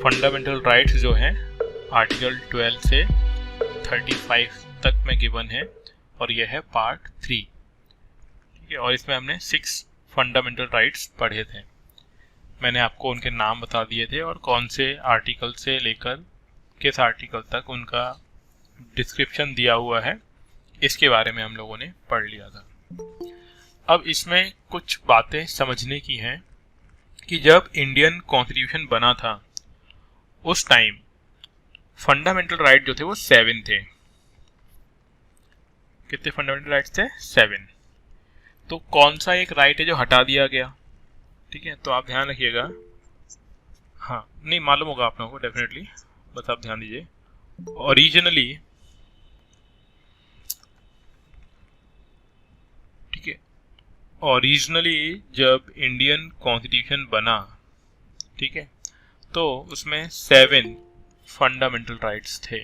Fundamental rights जो हैं article 12 से 35 तक में गिवन है और यह है पार्ट 3। ठीक है, और इसमें हमने 6 फंडामेंटल राइट्स पढ़े थे। मैंने आपको उनके नाम बता दिए थे और कौन से आर्टिकल से लेकर किस आर्टिकल तक उनका डिस्क्रिप्शन दिया हुआ है, इसके बारे में हम लोगों ने पढ़ लिया था। अब इसमें कुछ बातें समझने की हैं कि जब इंडियन कॉन्स्टिट्यूशन बना था उस टाइम फंडामेंटल राइट जो थे वो 7 थे। कितने फंडामेंटल राइट्स थे? 7। तो कौन सा एक राइट है जो हटा दिया गया? ठीक है, तो आप ध्यान रखिएगा। हाँ, नहीं मालूम होगा आप लोगों को डेफिनेटली, बस आप ध्यान दीजिए। ओरिजिनली, ठीक है, ओरिजिनली जब इंडियन कॉन्स्टिट्यूशन बना, ठीक है, तो उसमें 7 फंडामेंटल राइट्स थे।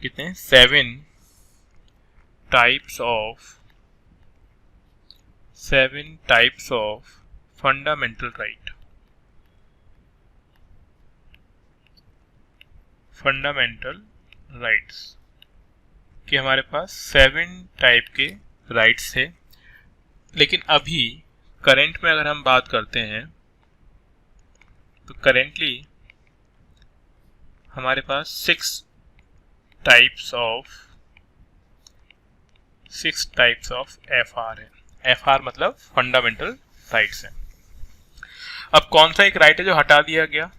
कितने? 7 types of fundamental right. Fundamental rights कि हमारे पास 7 टाइप के राइट्स थे। लेकिन अभी करंट में अगर हम बात करते हैं तो करेंटली हमारे पास 6 टाइप्स ऑफ FR है। FR मतलब फंडामेंटल राइट्स है। अब कौन सा एक राइट है जो हटा दिया गया?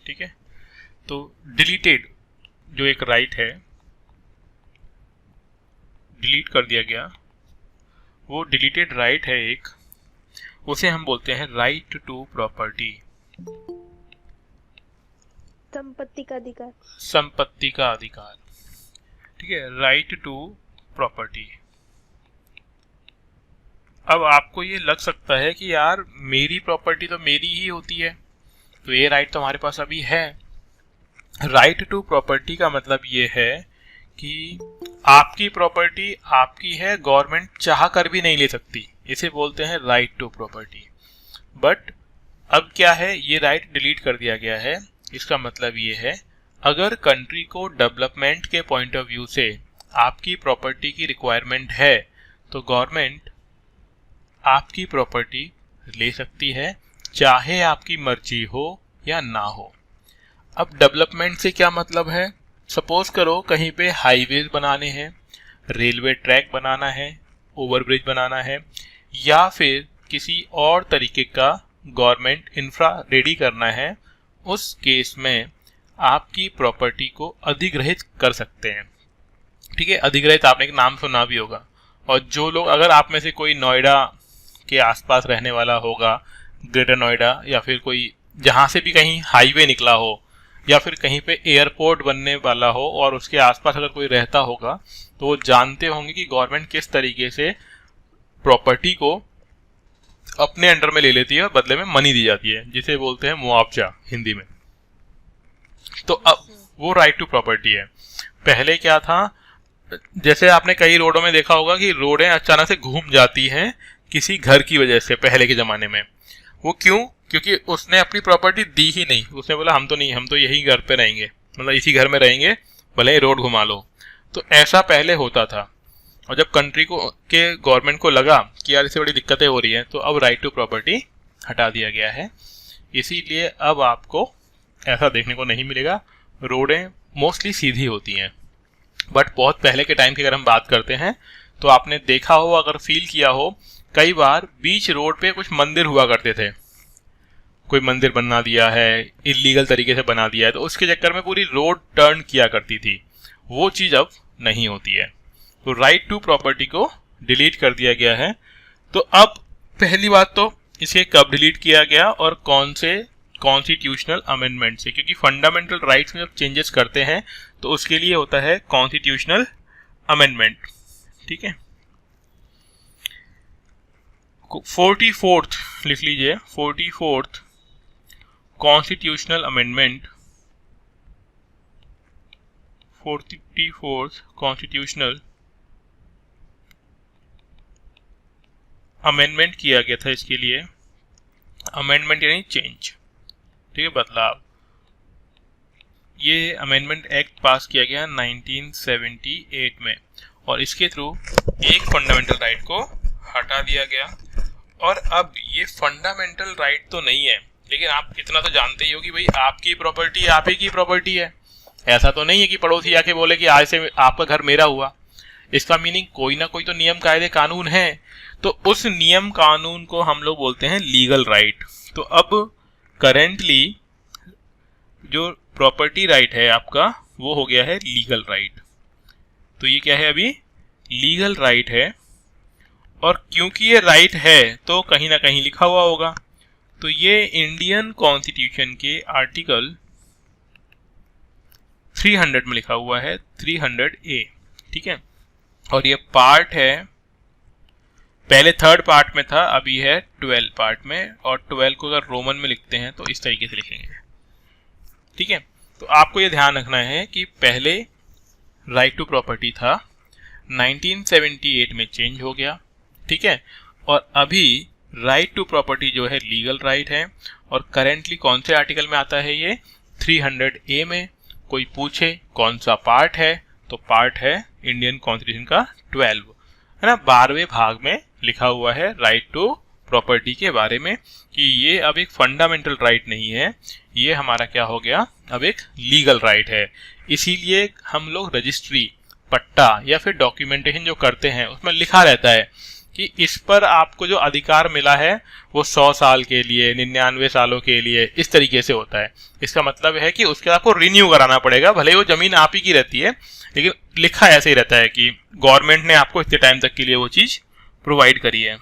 ठीक है, तो डिलीटेड जो एक राइट है, डिलीट कर दिया गया, वो डिलीटेड राइट है एक, उसे हम बोलते हैं राइट टू प्रॉपर्टी। संपत्ति का अधिकार। संपत्ति का अधिकार, ठीक है, राइट टू प्रॉपर्टी। अब आपको ये लग सकता है कि यार मेरी प्रॉपर्टी तो मेरी ही होती है, तो ये राइट तो हमारे पास अभी है। राइट टू प्रॉपर्टी का मतलब ये है कि आपकी प्रॉपर्टी आपकी है, गवर्नमेंट चाह कर भी नहीं ले सकती, इसे बोलते हैं राइट टू प्रॉपर्टी। बट अब क्या है, ये राइट डिलीट कर दिया गया है। इसका मतलब ये है, अगर कंट्री को डेवलपमेंट के पॉइंट ऑफ व्यू से आपकी प्रॉपर्टी की रिक्वायरमेंट है तो गवर्नमेंट आपकी प्रॉपर्टी ले सकती है, चाहे आपकी मर्जी हो या ना हो। अब डेवलपमेंट से क्या मतलब है? सपोज करो कहीं पे हाईवेज बनाने हैं, रेलवे ट्रैक बनाना है, ओवरब्रिज बनाना है, या फिर किसी और तरीके का गवर्नमेंट इंफ्रा रेडी करना है, उस केस में आपकी प्रॉपर्टी को अधिग्रहित कर सकते हैं। ठीक है, अधिग्रहित आपने एक नाम सुना भी होगा। और जो लोग, अगर आप में से कोई नोएडा के आसपास रहने वाला होगा, ग्रेटर नोएडा, या फिर कोई जहां से भी कहीं हाईवे निकला हो, या फिर कहीं पे एयरपोर्ट बनने वाला हो और उसके आसपास अगर कोई रहता होगा, तो वो जानते होंगे कि गवर्नमेंट किस तरीके से प्रॉपर्टी को अपने अंडर में ले लेती है और बदले में मनी दी जाती है, जिसे बोलते हैं मुआवजा हिंदी में। तो अब वो राइट टू प्रॉपर्टी है। पहले क्या था, जैसे आपने कई रोडों में देखा होगा कि रोडें अचानक से घूम जाती हैं किसी घर की वजह से। पहले के जमाने में वो क्यों? क्योंकि उसने अपनी प्रॉपर्टी दी ही नहीं, उसने बोला हम तो नहीं, हम तो यही घर पे रहेंगे, मतलब इसी घर में रहेंगे, भले ही रोड घुमा लो। तो ऐसा पहले होता था। और जब कंट्री को के गवर्नमेंट को लगा कि यार इससे बड़ी दिक्कतें हो रही हैं, तो अब राइट टू प्रॉपर्टी हटा दिया गया है। इसीलिए अब आपको ऐसा देखने को नहीं मिलेगा। रोडें मोस्टली सीधी होती हैं। बट बहुत पहले के टाइम की अगर हम बात करते हैं तो आपने देखा हो, अगर फील किया हो, कई बार बीच रोड पे कुछ मंदिर हुआ करते थे। कोई मंदिर बना दिया है, इलीगल तरीके से बना दिया है, तो उसके चक्कर में पूरी रोड टर्न किया करती थी। वो चीज़ अब नहीं होती है। तो राइट टू प्रॉपर्टी को डिलीट कर दिया गया है। तो अब पहली बात तो इसे कब डिलीट किया गया और कौन से कॉन्स्टिट्यूशनल अमेंडमेंट से, क्योंकि फंडामेंटल राइट्स में जब चेंजेस करते हैं तो उसके लिए होता है कॉन्स्टिट्यूशनल अमेंडमेंट। ठीक है, 44th लिख लीजिए, 44th constitutional amendment, 44th constitutional amendment किया गया था इसके लिए अमेंडमेंट यानी चेंज, ठीक है, बदलाव। ये अमेंडमेंट एक्ट पास किया गया 1978 में और इसके थ्रू एक फंडामेंटल राइट को हटा दिया गया। और अब ये फंडामेंटल राइट तो नहीं है, लेकिन आप इतना तो जानते ही हो कि भाई आपकी प्रॉपर्टी आप ही की प्रॉपर्टी है। ऐसा तो नहीं है कि पड़ोसी आके बोले कि आज से आपका घर मेरा हुआ। इसका मीनिंग कोई ना कोई तो नियम कायदे कानून है, तो उस नियम कानून को हम लोग बोलते हैं लीगल राइट। तो अब करेंटली जो प्रॉपर्टी राइट है आपका वो हो गया है लीगल राइट। तो ये क्या है, अभी लीगल राइट है। और क्योंकि ये राइट है तो कहीं ना कहीं लिखा हुआ होगा। तो ये इंडियन कॉन्स्टिट्यूशन के आर्टिकल 300 में लिखा हुआ है, 300A, ठीक है। और ये पार्ट है, पहले 3rd पार्ट में था, अभी है 12 पार्ट में। और 12 को अगर रोमन में लिखते हैं तो इस तरीके से लिखेंगे, ठीक है। तो आपको ये ध्यान रखना है कि पहले राइट टू प्रॉपर्टी था, 1978 में चेंज हो गया, ठीक है। और अभी राइट टू प्रॉपर्टी जो है लीगल राइट है। और करेंटली कौन से आर्टिकल में आता है ये, 300A में। कोई पूछे कौन सा पार्ट है, तो पार्ट है इंडियन कॉन्स्टिट्यूशन का 12, है ना, 12वें भाग में लिखा हुआ है राइट टू प्रॉपर्टी के बारे में कि ये अब एक फंडामेंटल राइट नहीं है, ये हमारा क्या हो गया, अब एक लीगल राइट है। इसीलिए हम लोग रजिस्ट्री, पट्टा या फिर डॉक्यूमेंटेशन जो करते हैं उसमें लिखा रहता है कि इस पर आपको जो अधिकार मिला है वो 100 साल के लिए, 99 सालों के लिए, इस तरीके से होता है। इसका मतलब है कि उसके आपको रिन्यू कराना पड़ेगा, भले ही वो जमीन आप ही की रहती है, लेकिन लिखा ऐसे ही रहता है कि गवर्नमेंट ने आपको इतने टाइम तक के लिए वो चीज प्रोवाइड करी है।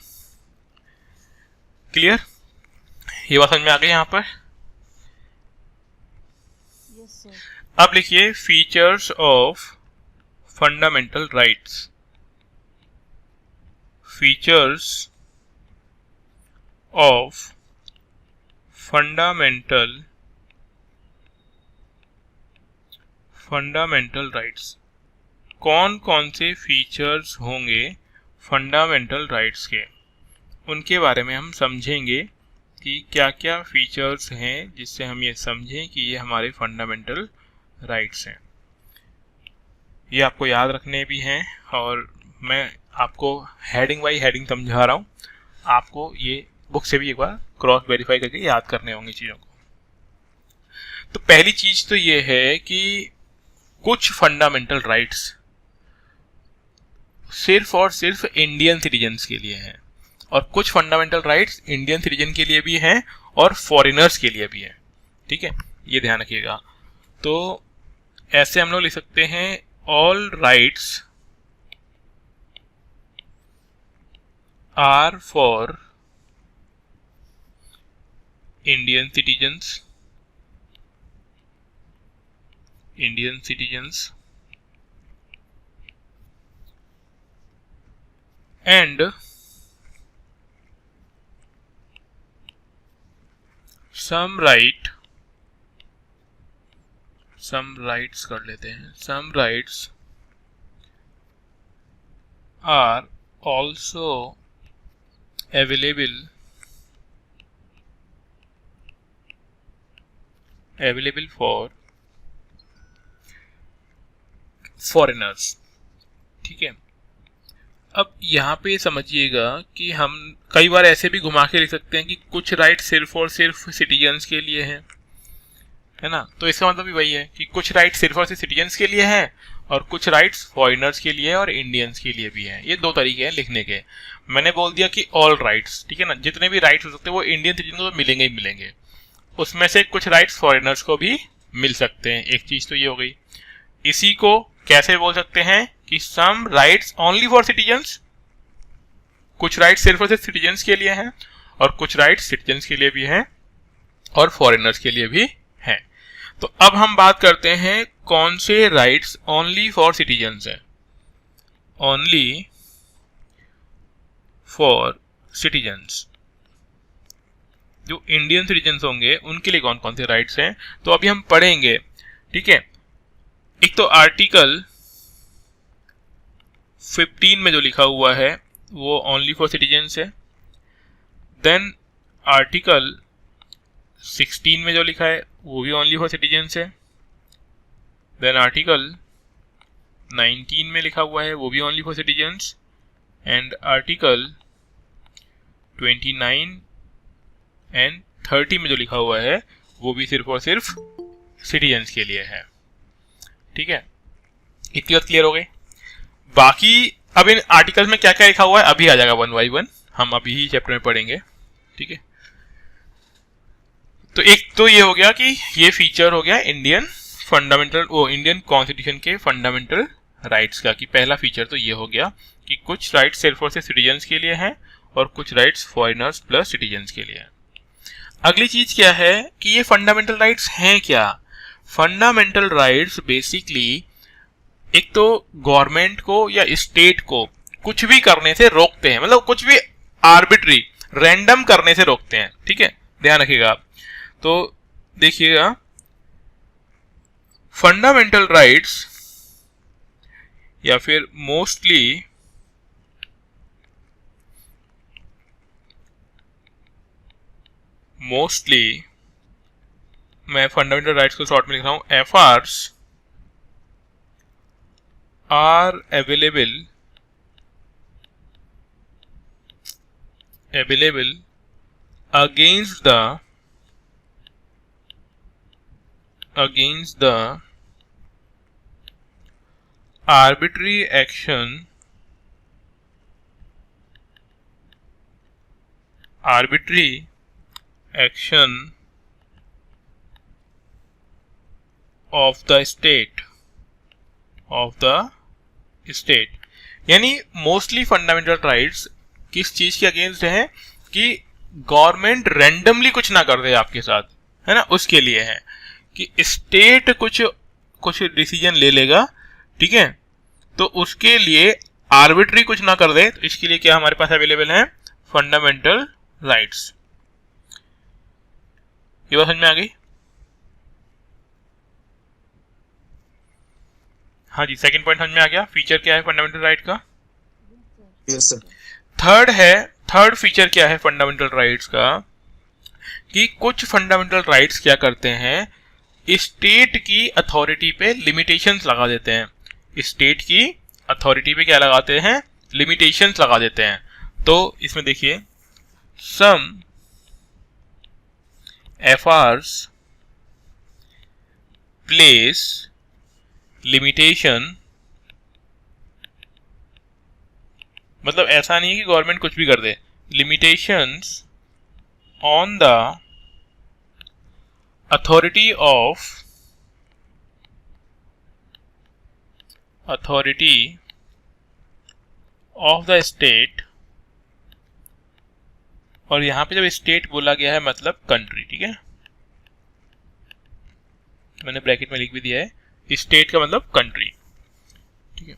क्लियर, ये बात समझ में आ गई यहाँ पर। Yes sir. अब लिखिए features of fundamental rights. Features of fundamental rights. कौन कौन से फीचर्स होंगे फंडामेंटल राइट्स के, उनके बारे में हम समझेंगे कि क्या क्या फीचर्स हैं जिससे हम ये समझें कि ये हमारे फंडामेंटल राइट्स हैं। ये आपको याद रखने भी हैं और मैं आपको हेडिंग बाई हेडिंग समझा रहा हूँ। आपको ये बुक से भी एक बार क्रॉस वेरीफाई करके याद करने होंगे चीज़ों को। तो पहली चीज तो ये है कि कुछ फंडामेंटल राइट्स सिर्फ और सिर्फ इंडियन सिटीजन्स के लिए हैं और कुछ फंडामेंटल राइट्स इंडियन सिटीजन के लिए भी हैं और फॉरेनर्स के लिए भी हैं, ठीक है, ये ध्यान रखिएगा। तो ऐसे हम लोग लिख सकते हैं all rights are for Indian citizens and some rights कर लेते हैं, some rights are also available for foreigners, ठीक है। अब यहाँ पे समझिएगा कि हम कई बार ऐसे भी घुमा के लिख सकते हैं कि कुछ राइट सिर्फ और सिर्फ सिटीजन्स के लिए हैं, है ना। तो इसका मतलब भी वही है कि कुछ राइट सिर्फ और सिर्फ सिटीजन्स के लिए हैं और कुछ राइट्स फॉरेनर्स के लिए और इंडियंस के लिए भी हैं। ये दो तरीके हैं लिखने के। मैंने बोल दिया कि ऑल राइट्स, ठीक है ना, जितने भी राइट्स हो सकते हैं वो इंडियन सिटीजन को तो मिलेंगे ही मिलेंगे, उसमें से कुछ राइट्स फॉरेनर्स को भी मिल सकते हैं। एक चीज तो ये हो गई। इसी को कैसे बोल सकते हैं कि सम राइट्स ओनली फॉर सिटीजन्स, कुछ राइट्स सिर्फ और सिर्फ सिटीजन्स के लिए हैं और कुछ राइट्स सिटीजन्स के लिए भी हैं और फॉरेनर्स के लिए भी हैं। तो अब हम बात करते हैं कौन से राइट्स ओनली फॉर सिटीजन्स हैं। ओनली फॉर सिटीजन्स, जो इंडियन सिटीजन्स होंगे उनके लिए कौन कौन से राइट्स हैं, तो अभी हम पढ़ेंगे, ठीक है। एक तो आर्टिकल 15 में जो लिखा हुआ है वो ओनली फॉर सिटीजन्स है। देन आर्टिकल 16 में जो लिखा है वो भी ओनली फॉर सिटीजन्स है। देन आर्टिकल 19 में लिखा हुआ है वो भी only for citizens. And article 29 and 30 में जो लिखा हुआ है वो भी सिर्फ और सिर्फ सिटीजन्स के लिए है। ठीक है, इतनी बात क्लियर हो गई। बाकी अब इन आर्टिकल्स में क्या क्या लिखा हुआ है अभी आ जाएगा वन बाई वन, हम अभी ही चैप्टर में पढ़ेंगे। ठीक है, तो एक तो ये हो गया कि ये फीचर हो गया इंडियन कॉन्स्टिट्यूशन के फंडामेंटल राइट्स का, कि पहला फीचर तो ये हो गया कि कुछ राइट्स सिर्फ और सिर्फ सिटीजन्स के लिए हैं और कुछ राइट्स फॉरेनर्स प्लस सिटीजन्स के लिए हैं। अगली चीज क्या है कि ये फंडामेंटल राइट्स हैं क्या। फंडामेंटल राइट्स बेसिकली एक तो गवर्नमेंट को या स्टेट को कुछ भी करने से रोकते हैं, मतलब कुछ भी आर्बिट्री रैंडम करने से रोकते हैं। ठीक है, ध्यान रखिएगा आप। तो देखिएगा, फंडामेंटल राइट्स या फिर मोस्टली मैं फंडामेंटल राइट्स को शॉर्ट में लिख रहा हूं, FRs are available against the arbitrary action of the state यानी मोस्टली फंडामेंटल राइट्स किस चीज के अगेंस्ट हैं कि गवर्नमेंट रैंडमली कुछ ना कर दे आपके साथ, है ना, उसके लिए है कि स्टेट कुछ डिसीजन ले लेगा, ठीक है, तो उसके लिए आर्बिट्री कुछ ना कर दे, तो इसके लिए क्या हमारे पास अवेलेबल है, फंडामेंटल राइट्स। ये बात समझ में आ गई? हाँ जी, सेकंड पॉइंट समझ में आ गया, फीचर क्या है फंडामेंटल राइट का। Yes sir. थर्ड फीचर क्या है फंडामेंटल राइट्स का, कि कुछ फंडामेंटल राइट्स क्या करते हैं, स्टेट की अथॉरिटी पे लिमिटेशंस लगा देते हैं। स्टेट की अथॉरिटी पे क्या लगाते हैं, लिमिटेशंस लगा देते हैं। तो इसमें देखिए, सम एफआरस प्लेस लिमिटेशन, मतलब ऐसा नहीं है कि गवर्नमेंट कुछ भी कर दे, limitations on the authority of the state, और यहां पे जब स्टेट बोला गया है मतलब कंट्री, ठीक है, मैंने ब्रैकेट में लिख भी दिया है, स्टेट का मतलब कंट्री, ठीक है।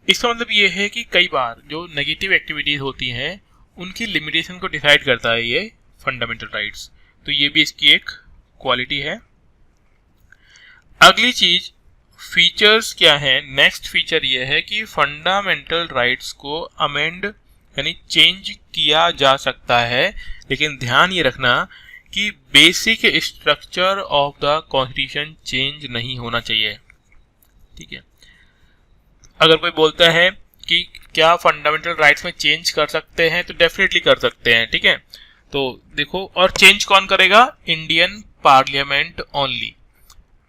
इसका मतलब ये है कि कई बार जो नेगेटिव एक्टिविटीज होती हैं उनकी लिमिटेशन को डिसाइड करता है ये फंडामेंटल राइट्स, तो ये भी इसकी एक क्वालिटी है। अगली चीज फीचर्स क्या है, नेक्स्ट फीचर ये है कि फंडामेंटल राइट्स को अमेंड यानी चेंज किया जा सकता है, लेकिन ध्यान ये रखना कि basic structure of the constitution change नहीं होना चाहिए, ठीक है। अगर कोई बोलता है कि क्या फंडामेंटल राइट्स में चेंज कर सकते हैं, तो डेफिनेटली कर सकते हैं, ठीक है। तो देखो, और चेंज कौन करेगा, इंडियन पार्लियामेंट ओनली।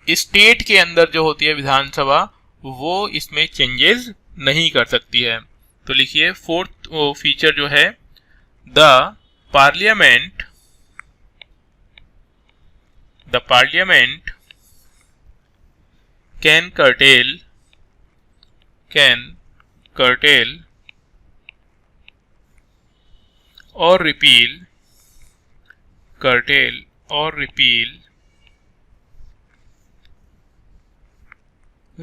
स्टेट के अंदर जो होती है विधानसभा, वो इसमें चेंजेस नहीं कर सकती है। तो लिखिए फोर्थ फीचर जो है, the parliament can curtail or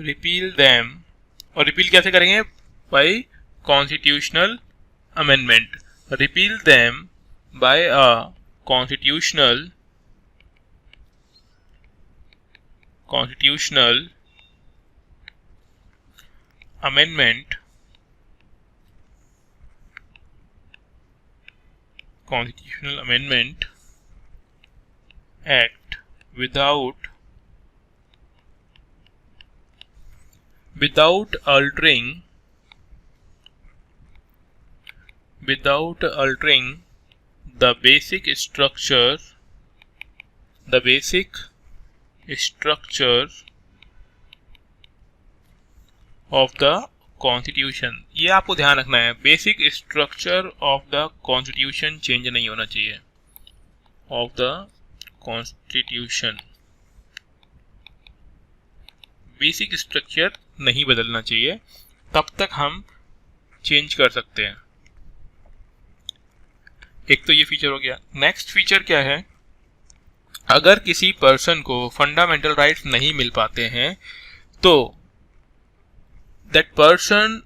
repeal them, और रिपील कैसे करेंगे, by constitutional amendment, repeal them by a constitutional amendment Constitutional Amendment Act without altering the basic structure of the constitution. ये आपको ध्यान रखना है, basic structure of the constitution change नहीं होना चाहिए, of the constitution basic structure नहीं बदलना चाहिए, तब तक हम चेंज कर सकते हैं। एक तो ये फीचर हो गया। नेक्स्ट फीचर क्या है, अगर किसी पर्सन को फंडामेंटल राइट्स नहीं मिल पाते हैं तो that person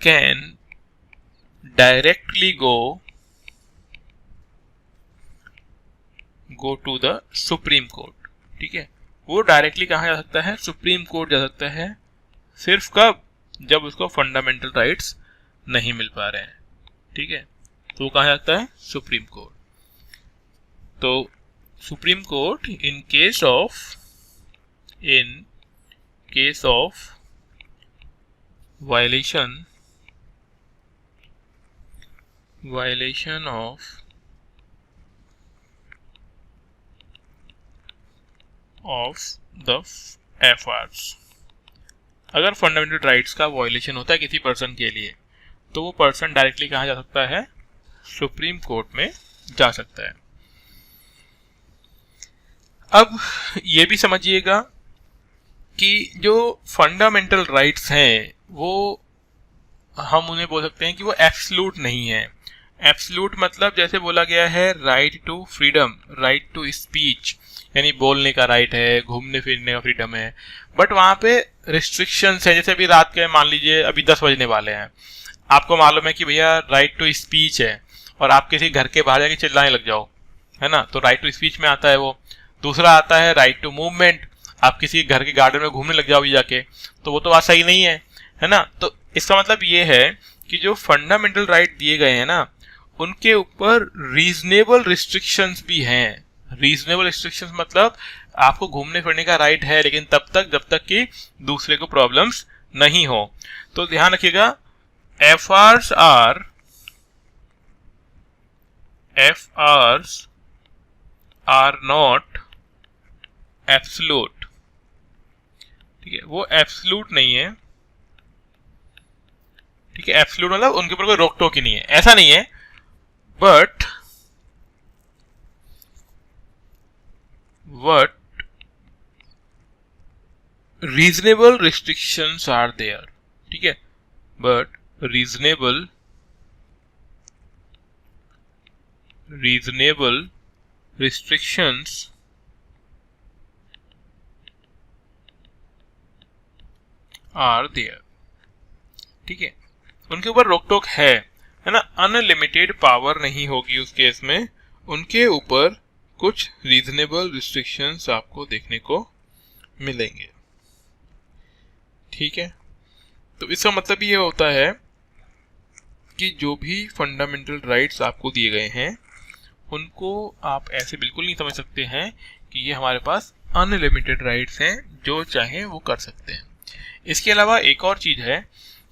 can directly go to the supreme court. ठीक है, वो डायरेक्टली कहाँ जा सकता है, सुप्रीम कोर्ट जा सकता है। सिर्फ कब, जब उसको फंडामेंटल राइट्स नहीं मिल पा रहे हैं। ठीक है, तो वो कहाँ जा सकता है, सुप्रीम कोर्ट। तो Supreme Court in case of violation of the FRs, अगर फंडामेंटल राइट्स का वायलेशन होता है किसी पर्सन के लिए, तो वो पर्सन डायरेक्टली कहाँ जा सकता है, सुप्रीम कोर्ट में जा सकता है। अब ये भी समझिएगा कि जो फंडामेंटल राइट्स हैं वो हम उन्हें बोल सकते हैं कि वो एब्सोल्यूट नहीं है। एब्सोल्यूट मतलब जैसे बोला गया है right to freedom, right to speech, यानी बोलने का राइट है, घूमने फिरने का फ्रीडम है, बट वहाँ पे रिस्ट्रिक्शंस है। जैसे अभी रात के मान लीजिए अभी 10 बजने वाले हैं, आपको मालूम है कि भैया राइट टू स्पीच है और आप किसी घर के बाहर जाके चिल्लाने लग जाओ, है ना, तो राइट टू स्पीच में आता है वो। दूसरा आता है राइट टू मूवमेंट, आप किसी घर के गार्डन में घूमने लग जाओ जाके, तो वो तो बात सही नहीं है ना। तो इसका मतलब ये है कि जो फंडामेंटल राइट दिए गए हैं ना, उनके ऊपर रीजनेबल रिस्ट्रिक्शंस भी हैं। रीजनेबल रिस्ट्रिक्शंस मतलब आपको घूमने फिरने का राइट है, लेकिन तब तक जब तक कि दूसरे को प्रॉब्लम्स नहीं हो। तो ध्यान रखिएगा, FRs are not एब्सोल्यूट। ठीक है, वो एब्सोल्यूट नहीं है। ठीक है, एब्सोल्यूट मतलब उनके ऊपर कोई रोक टोक ही नहीं है, ऐसा नहीं है, but reasonable restrictions are there. ठीक है, but reasonable restrictions are there। ठीक है, उनके ऊपर रोक टोक है ना, अनलिमिटेड पावर नहीं होगी उस केस में, उनके ऊपर कुछ रीजनेबल रिस्ट्रिक्शंस आपको देखने को मिलेंगे। ठीक है, तो इसका मतलब ये होता है कि जो भी फंडामेंटल राइट्स आपको दिए गए हैं उनको आप ऐसे बिल्कुल नहीं समझ सकते हैं कि ये हमारे पास अनलिमिटेड राइट्स हैं, जो चाहे वो कर सकते हैं। इसके अलावा एक और चीज़ है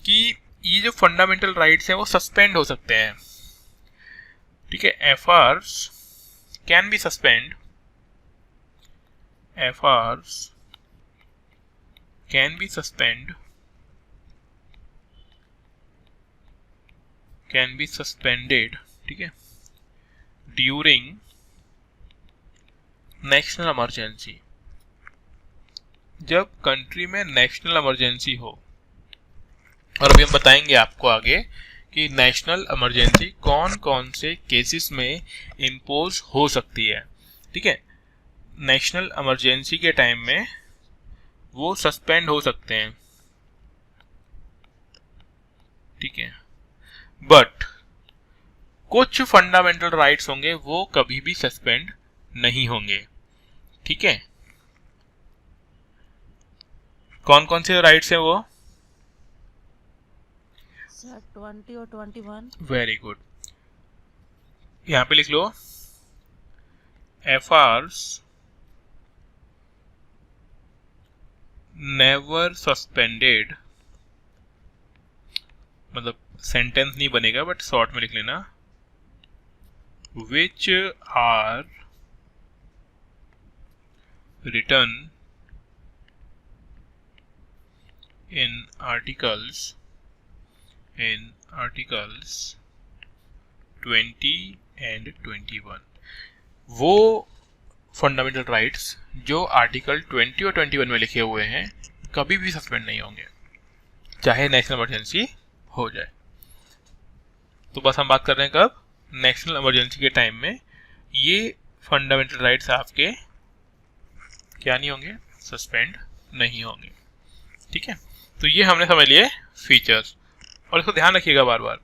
कि ये जो फंडामेंटल राइट्स हैं वो सस्पेंड हो सकते हैं। ठीक है, FRs can be suspend, FRs can be suspended. ठीक है, ड्यूरिंग नेशनल इमरजेंसी, जब कंट्री में नेशनल इमरजेंसी हो। और अभी हम बताएंगे आपको आगे कि नेशनल इमरजेंसी कौन कौन से केसेस में इम्पोज हो सकती है। ठीक है, नेशनल इमरजेंसी के टाइम में वो सस्पेंड हो सकते हैं। ठीक है, बट कुछ फंडामेंटल राइट्स होंगे वो कभी भी सस्पेंड नहीं होंगे। ठीक है, कौन कौन से राइट्स हैं वो, सर 20 और 21। वेरी गुड, यहाँ पे लिख लो FRs never suspended, मतलब सेंटेंस नहीं बनेगा बट शॉर्ट में लिख लेना, which are written in articles 20 and 21। वो फंडामेंटल राइट्स जो आर्टिकल 20 और 21 में लिखे हुए हैं कभी भी सस्पेंड नहीं होंगे, चाहे नेशनल इमरजेंसी हो जाए। तो बस हम बात कर रहे हैं कब, नेशनल इमरजेंसी के टाइम में ये फंडामेंटल राइट्स आपके क्या नहीं होंगे, सस्पेंड नहीं होंगे। ठीक है, तो ये हमने समझ लिए फीचर्स, और इसको ध्यान रखिएगा बार बार।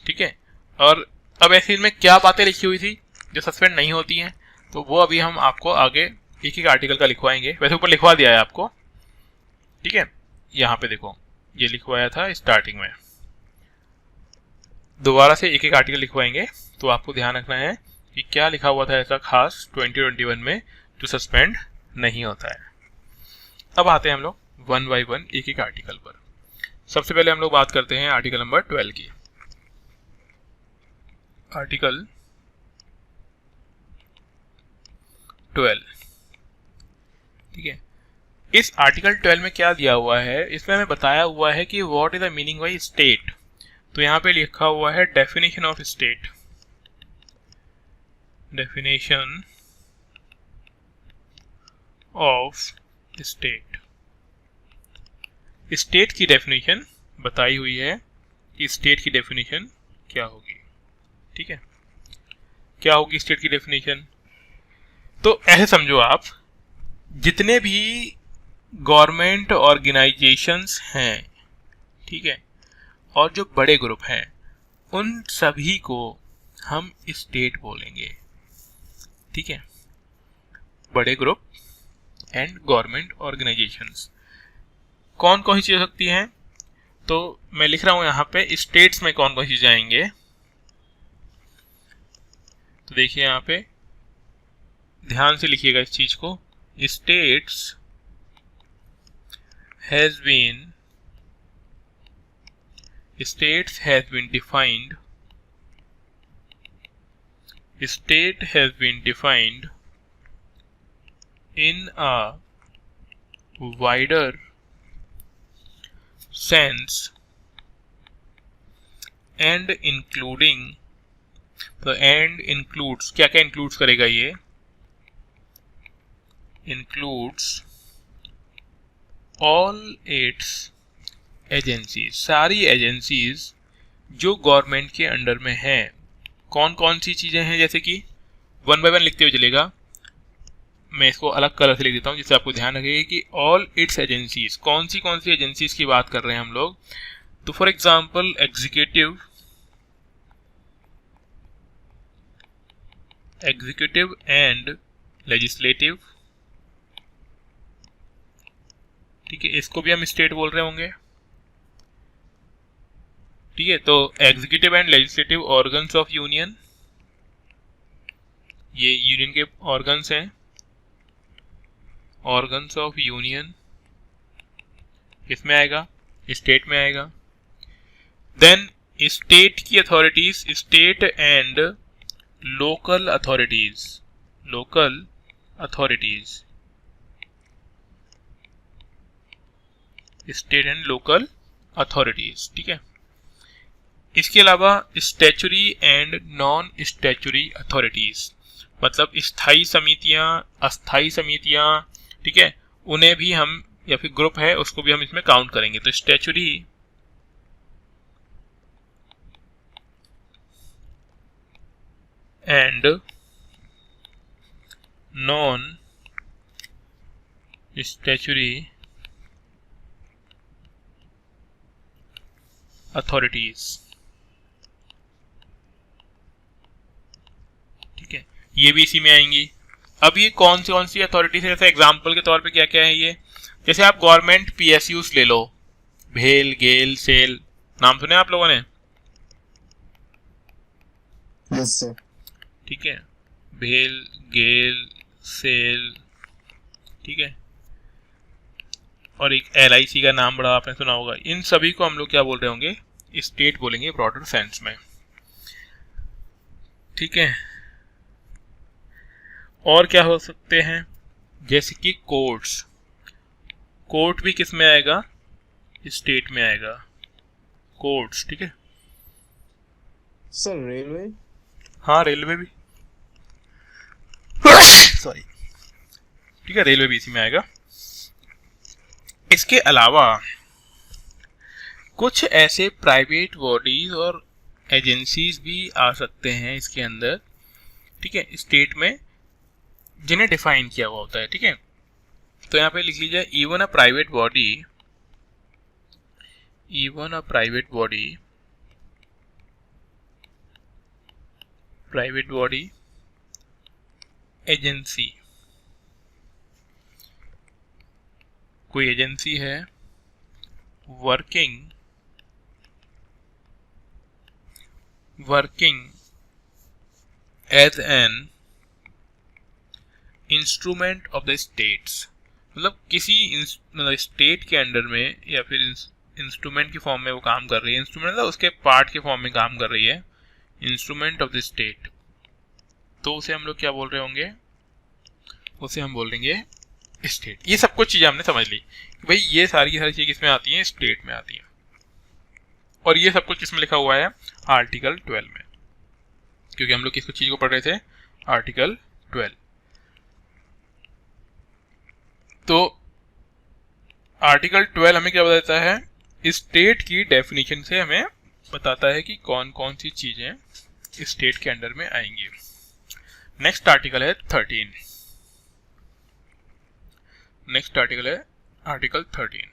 ठीक है, और अब ऐसे इनमें क्या बातें लिखी हुई थी जो सस्पेंड नहीं होती हैं, तो वो अभी हम आपको आगे एक एक आर्टिकल का लिखवाएंगे। वैसे ऊपर लिखवा दिया है आपको, ठीक है, यहाँ पे देखो ये लिखवाया था स्टार्टिंग में, दोबारा से एक एक आर्टिकल लिखवाएंगे। तो आपको ध्यान रखना है कि क्या लिखा हुआ था ऐसा खास 2021 में जो सस्पेंड नहीं होता है। अब आते हैं हम लोग वन बाय वन एक एक आर्टिकल पर। सबसे पहले हम लोग बात करते हैं आर्टिकल नंबर 12 की। आर्टिकल 12, ठीक है, इस आर्टिकल 12 में क्या दिया हुआ है, इसमें हमें बताया हुआ है कि what is the meaning by state. तो यहाँ पे लिखा हुआ है definition of state, definition of state. State की डेफिनेशन बताई हुई है कि स्टेट की डेफिनेशन क्या होगी। ठीक है, क्या होगी स्टेट की डेफिनेशन, तो ऐसे समझो आप, जितने भी गवर्नमेंट ऑर्गेनाइजेशंस हैं, ठीक है, और जो बड़े ग्रुप हैं, उन सभी को हम स्टेट बोलेंगे। ठीक है, बड़े ग्रुप एंड गवर्नमेंट ऑर्गेनाइजेशंस कौन कौन सी चीज़ हो सकती हैं, तो मैं लिख रहा हूं यहाँ पे स्टेट्स में कौन कौन सी चीज़ें आएंगे। तो देखिए यहाँ पे ध्यान से लिखिएगा इस चीज को, states has been defined, state has been defined in a wider sense and including, तो and includes, क्या क्या includes करेगा ये, includes all its agencies, सारी एजेंसीज जो गवर्नमेंट के अंडर में हैं। कौन कौन सी चीजें हैं, जैसे कि वन बाय वन लिखते हुए चलेगा, मैं इसको अलग कलर से लिख देता हूं जिससे आपको ध्यान रखेगा कि ऑल इट्स एजेंसीज, कौन सी एजेंसीज की बात कर रहे हैं हम लोग। तो for example executive and legislative, ठीक है, इसको भी हम स्टेट बोल रहे होंगे। ठीक है, तो executive and legislative organs of union, ये यूनियन के ऑर्गन्स हैं, ऑर्गन्स ऑफ यूनियन किसमें आएगा, स्टेट में आएगा। देन स्टेट की authorities, state and local authorities, local authorities, state and local authorities, ठीक है। इसके अलावा statutory and non statutory authorities, मतलब स्थायी समितियां, अस्थायी समितियां, ठीक है, उन्हें भी हम, या फिर ग्रुप है उसको भी हम इसमें काउंट करेंगे। तो statutory and non statutory authorities, ठीक है, ये भी इसी में आएंगी। अब ये कौन सी अथॉरिटीज है, जैसे एग्जांपल के तौर पे क्या क्या है ये, जैसे आप गवर्नमेंट पीएसयूज ले लो, भेल, गेल, सेल, नाम सुने आप लोगों ने? Yes sir. ठीक है, भेल, गेल, सेल, ठीक है, और एक LIC का नाम बड़ा आपने सुना होगा। इन सभी को हम लोग क्या बोल रहे होंगे? स्टेट बोलेंगे ब्रॉडर सेंस में। ठीक है, और क्या हो सकते हैं? जैसे कि कोर्ट्स। कोर्ट भी किस में आएगा? स्टेट में आएगा, कोर्ट्स। ठीक है, सर रेलवे। हाँ रेलवे भी, सॉरी, ठीक है, रेलवे भी इसी में आएगा। इसके अलावा कुछ ऐसे प्राइवेट बॉडीज और एजेंसीज भी आ सकते हैं इसके अंदर, ठीक है, स्टेट में, जिन्हें डिफाइन किया हुआ होता है। ठीक है, तो यहाँ पे लिख लीजिए even a private body, even a private body, private body agency, कोई एजेंसी है working as an instrument of the states, मतलब किसी मतलब स्टेट के अंडर में या फिर इंस्ट्रूमेंट की फॉर्म में वो काम कर रही है। इंस्ट्रूमेंट मतलब उसके पार्ट के फॉर्म में काम कर रही है, इंस्ट्रूमेंट ऑफ द स्टेट। तो उसे हम लोग क्या बोल रहे होंगे? उसे हम बोल देंगे स्टेट। ये सब कुछ चीजें हमने समझ ली कि भाई ये सारी की सारी चीजें किसमें आती हैं? स्टेट में आती हैं। और ये सब कुछ किसमें लिखा हुआ है? आर्टिकल 12 में, क्योंकि हम लोग किस चीज को पढ़ रहे थे? आर्टिकल 12। तो आर्टिकल 12 हमें क्या बताता है? स्टेट की डेफिनेशन से हमें बताता है कि कौन कौन सी चीजें स्टेट के अंडर में आएंगी। नेक्स्ट आर्टिकल है 13। नेक्स्ट आर्टिकल है आर्टिकल 13।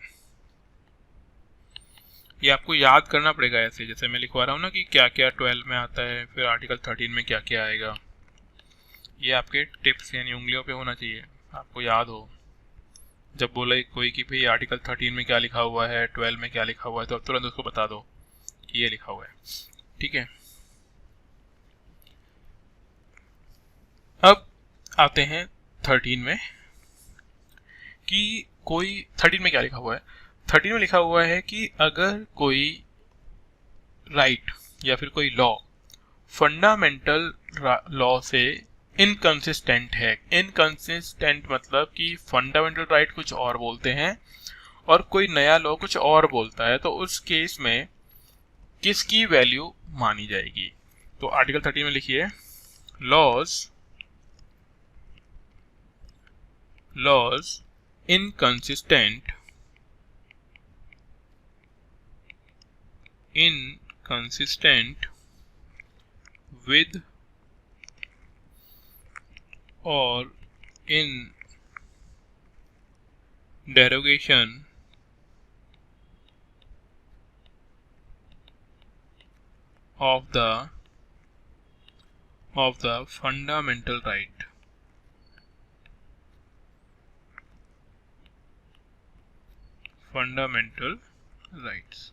ये आपको याद करना पड़ेगा ऐसे, जैसे मैं लिखवा रहा हूँ ना कि क्या क्या 12 में आता है, फिर आर्टिकल 13 में क्या क्या आएगा। ये आपके टिप्स यानी उंगलियों पे होना चाहिए, आपको याद हो। जब बोले कोई कि भाई आर्टिकल 13 में क्या लिखा हुआ है, 12 में क्या लिखा हुआ है, तो अब तुरंत उसको बता दो कि ये लिखा हुआ है। ठीक है, अब आते हैं 13 में कि कोई 13 में क्या लिखा हुआ है। 13 में लिखा हुआ है कि अगर कोई राइट या फिर कोई लॉ फंडामेंटल लॉ से इनकंसिस्टेंट है। इनकंसिस्टेंट मतलब कि फंडामेंटल राइट कुछ और बोलते हैं और कोई नया लॉ कुछ और बोलता है, तो उस केस में किसकी वैल्यू मानी जाएगी? तो आर्टिकल 13 में लिखिए laws inconsistent with or in derogation of the fundamental right. Fundamental rights.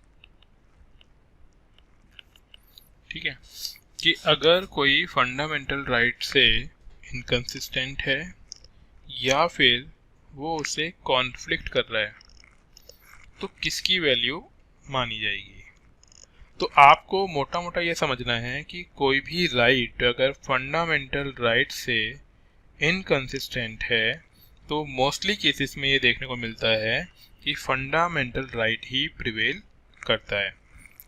ठीक है, कि अगर कोई फंडामेंटल राइट से इनकंसिस्टेंट है या फिर वो उसे कॉन्फ्लिक्ट कर रहा है, तो किसकी वैल्यू मानी जाएगी? तो आपको मोटा मोटा ये समझना है कि कोई भी राइट अगर फंडामेंटल राइट से इनकंसिस्टेंट है तो मोस्टली केसेस में ये देखने को मिलता है कि फंडामेंटल राइट ही प्रिवेल करता है।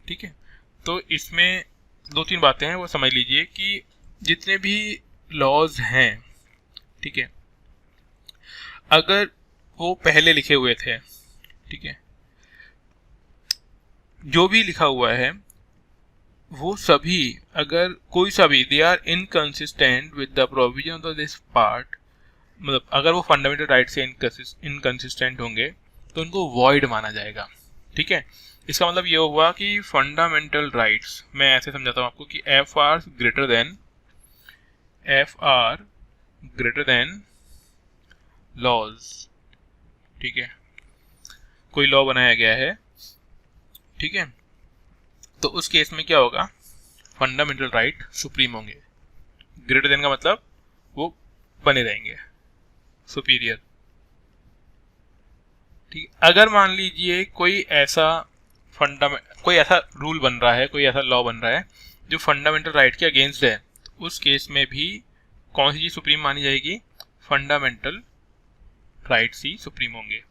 ठीक है, तो इसमें दो तीन बातें हैं वो समझ लीजिए कि जितने भी लॉज हैं, ठीक है, अगर वो पहले लिखे हुए थे, ठीक है, जो भी लिखा हुआ है वो सभी अगर कोई सा भी they are inconsistent with the provision of this part, मतलब अगर वो फंडामेंटल राइट से इनकंसिस्टेंट होंगे तो उनको वॉइड माना जाएगा। ठीक है, इसका मतलब ये हुआ कि फंडामेंटल राइट्स, मैं ऐसे समझाता हूँ आपको कि F R greater than laws. ठीक है, कोई लॉ बनाया गया है, ठीक है, तो उस केस में क्या होगा, फंडामेंटल राइट सुप्रीम होंगे। ग्रेटर देन का मतलब वो बने रहेंगे, सुपीरियर। ठीक, अगर मान लीजिए कोई ऐसा रूल बन रहा है, कोई ऐसा लॉ बन रहा है जो फंडामेंटल राइट के अगेंस्ट है, तो उस केस में भी कौन सी चीज सुप्रीम मानी जाएगी, फंडामेंटल राइट्स ही सुप्रीम होंगे।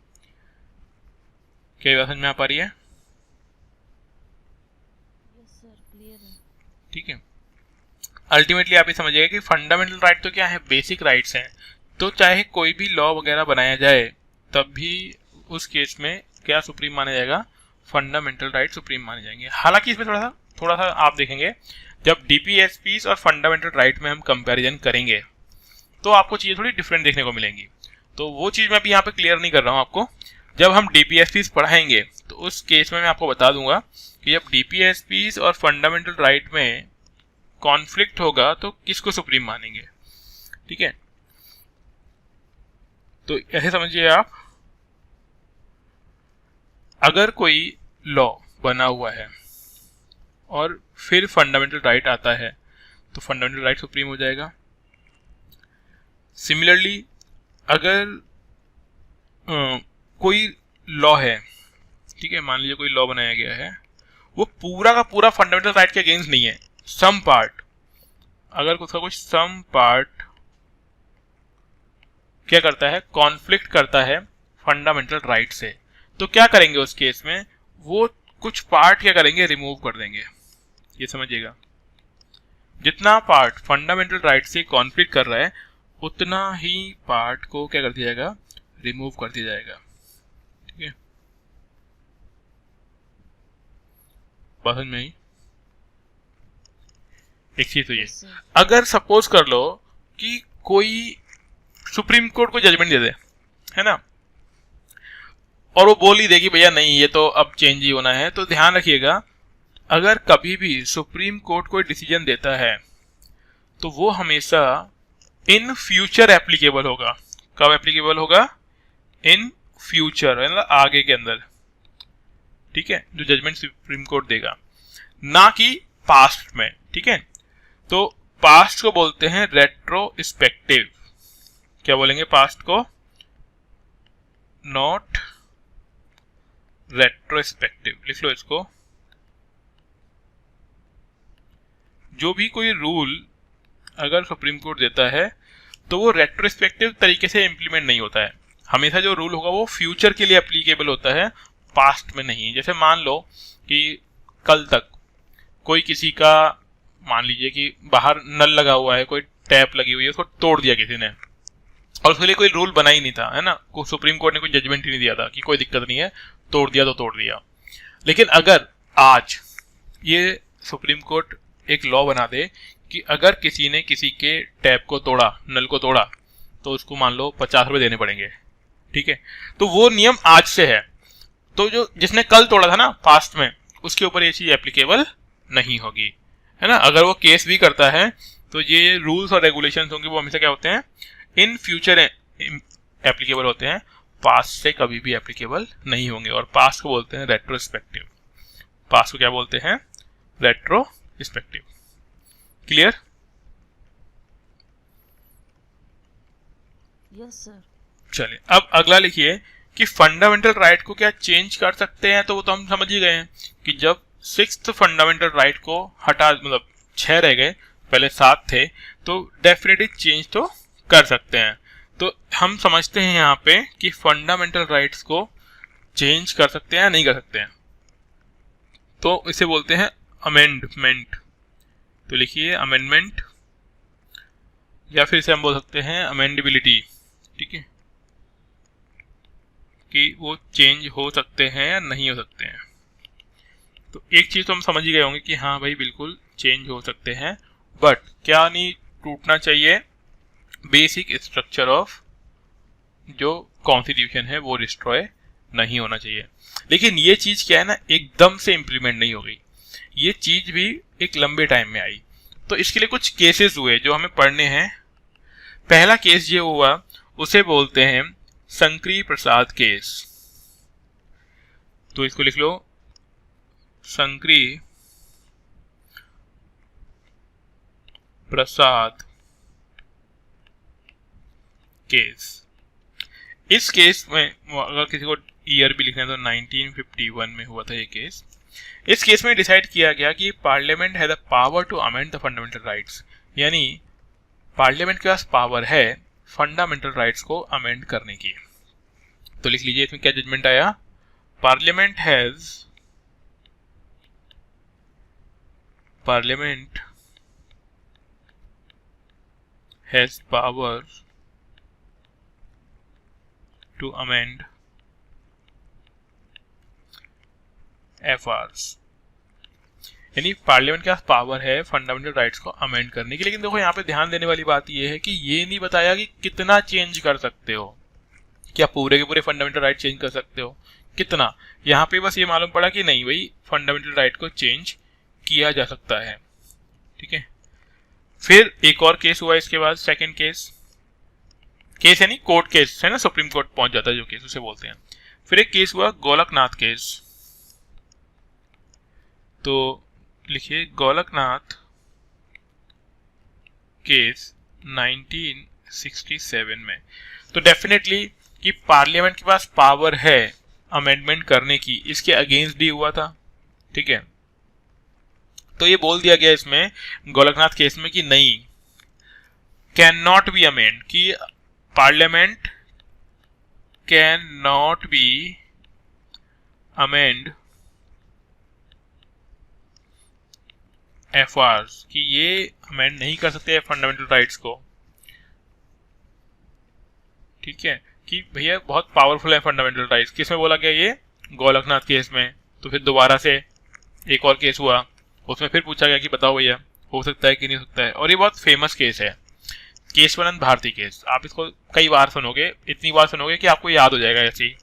क्या ये बात समझ में आ पा रही है? यस सर, क्लियर है। ठीक है, अल्टीमेटली आप ये समझिएगा कि फंडामेंटल राइट तो क्या है, बेसिक राइट्स हैं। तो चाहे कोई भी लॉ वगैरह बनाया जाए तब भी उस केस में क्या सुप्रीम माना जाएगा, फंडामेंटल राइट सुप्रीम माने जाएंगे। हालांकि इसमें थोड़ा सा आप देखेंगे, जब डीपीएसपीस और फंडामेंटल राइट में हम कंपैरिजन करेंगे तो आपको चीज़ें थोड़ी डिफरेंट देखने को मिलेंगी। तो वो चीज़ मैं अभी यहाँ पे क्लियर नहीं कर रहा हूँ आपको। जब हम डीपीएसपीस पढ़ाएंगे तो उस केस में मैं आपको बता दूंगा कि जब डीपीएसपीस और फंडामेंटल राइट में कॉन्फ्लिक्ट होगा तो किसको सुप्रीम मानेंगे। ठीक है, तो ऐसे समझिए आप, अगर कोई लॉ बना हुआ है और फिर फंडामेंटल राइट आता है तो फंडामेंटल राइट सुप्रीम हो जाएगा। सिमिलरली अगर कोई लॉ है, ठीक है, मान लीजिए कोई लॉ बनाया गया है, वो पूरा का पूरा फंडामेंटल राइट के अगेंस्ट नहीं है, सम पार्ट, अगर उसका कुछ सम पार्ट क्या करता है, कॉन्फ्लिक्ट करता है फंडामेंटल राइट से, तो क्या करेंगे उस केस में, वो कुछ पार्ट क्या करेंगे, रिमूव कर देंगे। ये समझिएगा, जितना पार्ट फंडामेंटल राइट से कॉन्फ्लिक्ट कर रहा है उतना ही पार्ट को क्या कर दिया जाएगा, रिमूव कर दिया जाएगा। ठीक है, बात समझ में आई? एक चीज तो ये, Yes, sir. अगर सपोज कर लो कि कोई सुप्रीम कोर्ट को जजमेंट दे दे, है ना, और वो बोल ही देगी भैया नहीं ये तो अब चेंज ही होना है, तो ध्यान रखिएगा, अगर कभी भी सुप्रीम कोर्ट कोई डिसीजन देता है तो वो हमेशा इन फ्यूचर एप्लीकेबल होगा। कब एप्लीकेबल होगा, इन फ्यूचर, मतलब आगे के अंदर। ठीक है, जो जजमेंट सुप्रीम कोर्ट देगा, ना कि पास्ट में। ठीक है, तो पास्ट को बोलते हैं रेट्रोस्पेक्टिव। क्या बोलेंगे पास्ट को, नॉट रेट्रोस्पेक्टिव, लिख लो इसको। जो भी कोई रूल अगर सुप्रीम कोर्ट देता है तो वो रेट्रोस्पेक्टिव तरीके से इंप्लीमेंट नहीं होता है। हमेशा जो रूल होगा वो फ्यूचर के लिए एप्लीकेबल होता है, पास्ट में नहीं। जैसे मान लो कि कल तक कोई किसी का, मान लीजिए कि बाहर नल लगा हुआ है, कोई टैप लगी हुई है, उसको तोड़ दिया किसी ने, और उसके लिए कोई रूल बना ही नहीं था, है ना, सुप्रीम कोर्ट ने कोई जजमेंट ही नहीं दिया था कि कोई दिक्कत नहीं है, तोड़ दिया तो तोड़ दिया। लेकिन अगर आज ये सुप्रीम कोर्ट एक लॉ बना दे कि अगर किसी ने किसी के टैप को तोड़ा, नल को तोड़ा, तो उसको मान लो 50 रुपए देने पड़ेंगे। ठीक है, तो वो नियम आज से है, तो जो जिसने कल तोड़ा था ना पास्ट में, उसके ऊपर ये चीज एप्लीकेबल नहीं होगी, है ना। अगर वो केस भी करता है तो ये रूल्स और रेगुलेशंस होंगे वो हमेशा क्या होते हैं, इन फ्यूचर एप्लीकेबल होते हैं, पास्ट से कभी भी एप्लीकेबल नहीं होंगे। और पास्ट को बोलते हैं रेट्रोस्पेक्टिव, पास्ट को क्या बोलते हैं, रेट्रोस्पेक्टिव। क्लियर? Yes sir. चलिए अब अगला लिखिए कि फंडामेंटल राइट को क्या चेंज कर सकते हैं, तो वो तो हम समझ ही गए हैं कि जब 6th फंडामेंटल राइट को हटा, मतलब 6 रह गए, पहले 7 थे, तो डेफिनेटली चेंज तो कर सकते हैं। तो हम समझते हैं यहाँ पे कि फंडामेंटल राइट्स को चेंज कर सकते हैं या नहीं कर सकते हैं, तो इसे बोलते हैं अमेंडमेंट। तो लिखिए अमेंडमेंट, या फिर इसे हम बोल सकते हैं अमेंडेबिलिटी। ठीक है, कि वो चेंज हो सकते हैं या नहीं हो सकते हैं। तो एक चीज तो हम समझ ही गए होंगे कि हाँ भाई बिल्कुल चेंज हो सकते हैं, बट क्या नहीं टूटना चाहिए, बेसिक स्ट्रक्चर ऑफ जो कॉन्स्टिट्यूशन है वो डिस्ट्रॉय नहीं होना चाहिए। लेकिन ये चीज क्या है ना, एकदम से इंप्लीमेंट नहीं हो गई, ये चीज भी एक लंबे टाइम में आई। तो इसके लिए कुछ केसेस हुए जो हमें पढ़ने हैं। पहला केस ये हुआ, उसे बोलते हैं शंकरी प्रसाद केस। तो इसको लिख लो, शंकरी प्रसाद केस। इस केस में अगर किसी को ईयर भी लिखना है तो 1951 में हुआ था ये केस। इस केस में डिसाइड किया गया कि parliament has the power to amend the fundamental rights, यानी पार्लियामेंट के पास पावर है फंडामेंटल राइट्स को अमेंड करने की। तो लिख लीजिए इसमें क्या जजमेंट आया, parliament has power to amend FRs, यानी पार्लियामेंट के पास पावर है फंडामेंटल राइट्स को अमेंड करने की। लेकिन देखो यहाँ पे ध्यान देने वाली बात ये है कि ये नहीं बताया कि कितना चेंज कर सकते हो, क्या पूरे के पूरे फंडामेंटल राइट चेंज कर सकते हो, कितना। यहाँ पे बस ये मालूम पड़ा कि नहीं भाई फंडामेंटल राइट को चेंज किया जा सकता है, ठीक है। फिर एक और केस हुआ इसके बाद, सेकेंड केस यानी कोर्ट केस है ना, सुप्रीम कोर्ट पहुंच जाता है जो केस, उसे बोलते हैं। फिर एक केस हुआ गोलकनाथ केस। तो लिखिए गोलकनाथ केस 1967 में। तो डेफिनेटली कि पार्लियामेंट के पास पावर है अमेंडमेंट करने की, इसके अगेंस्ट भी हुआ था, ठीक है। तो ये बोल दिया गया इसमें गोलकनाथ केस में कि नहीं, कैन नॉट बी अमेंड, कि parliament can not be amend FRs, कि ये अमेंड नहीं कर सकते फंडामेंटल राइट्स को, ठीक है, कि भैया बहुत पावरफुल है फंडामेंटल राइट्स। किसमें बोला गया ये, गोलकनाथ केस में। तो फिर दोबारा से एक और केस हुआ, उसमें फिर पूछा गया कि बताओ भैया हो सकता है कि नहीं हो सकता है। और ये बहुत फेमस केस है, केशवानंद भारती केस। आप इसको कई बार सुनोगे, इतनी बार सुनोगे कि आपको याद हो जाएगा ऐसे ही।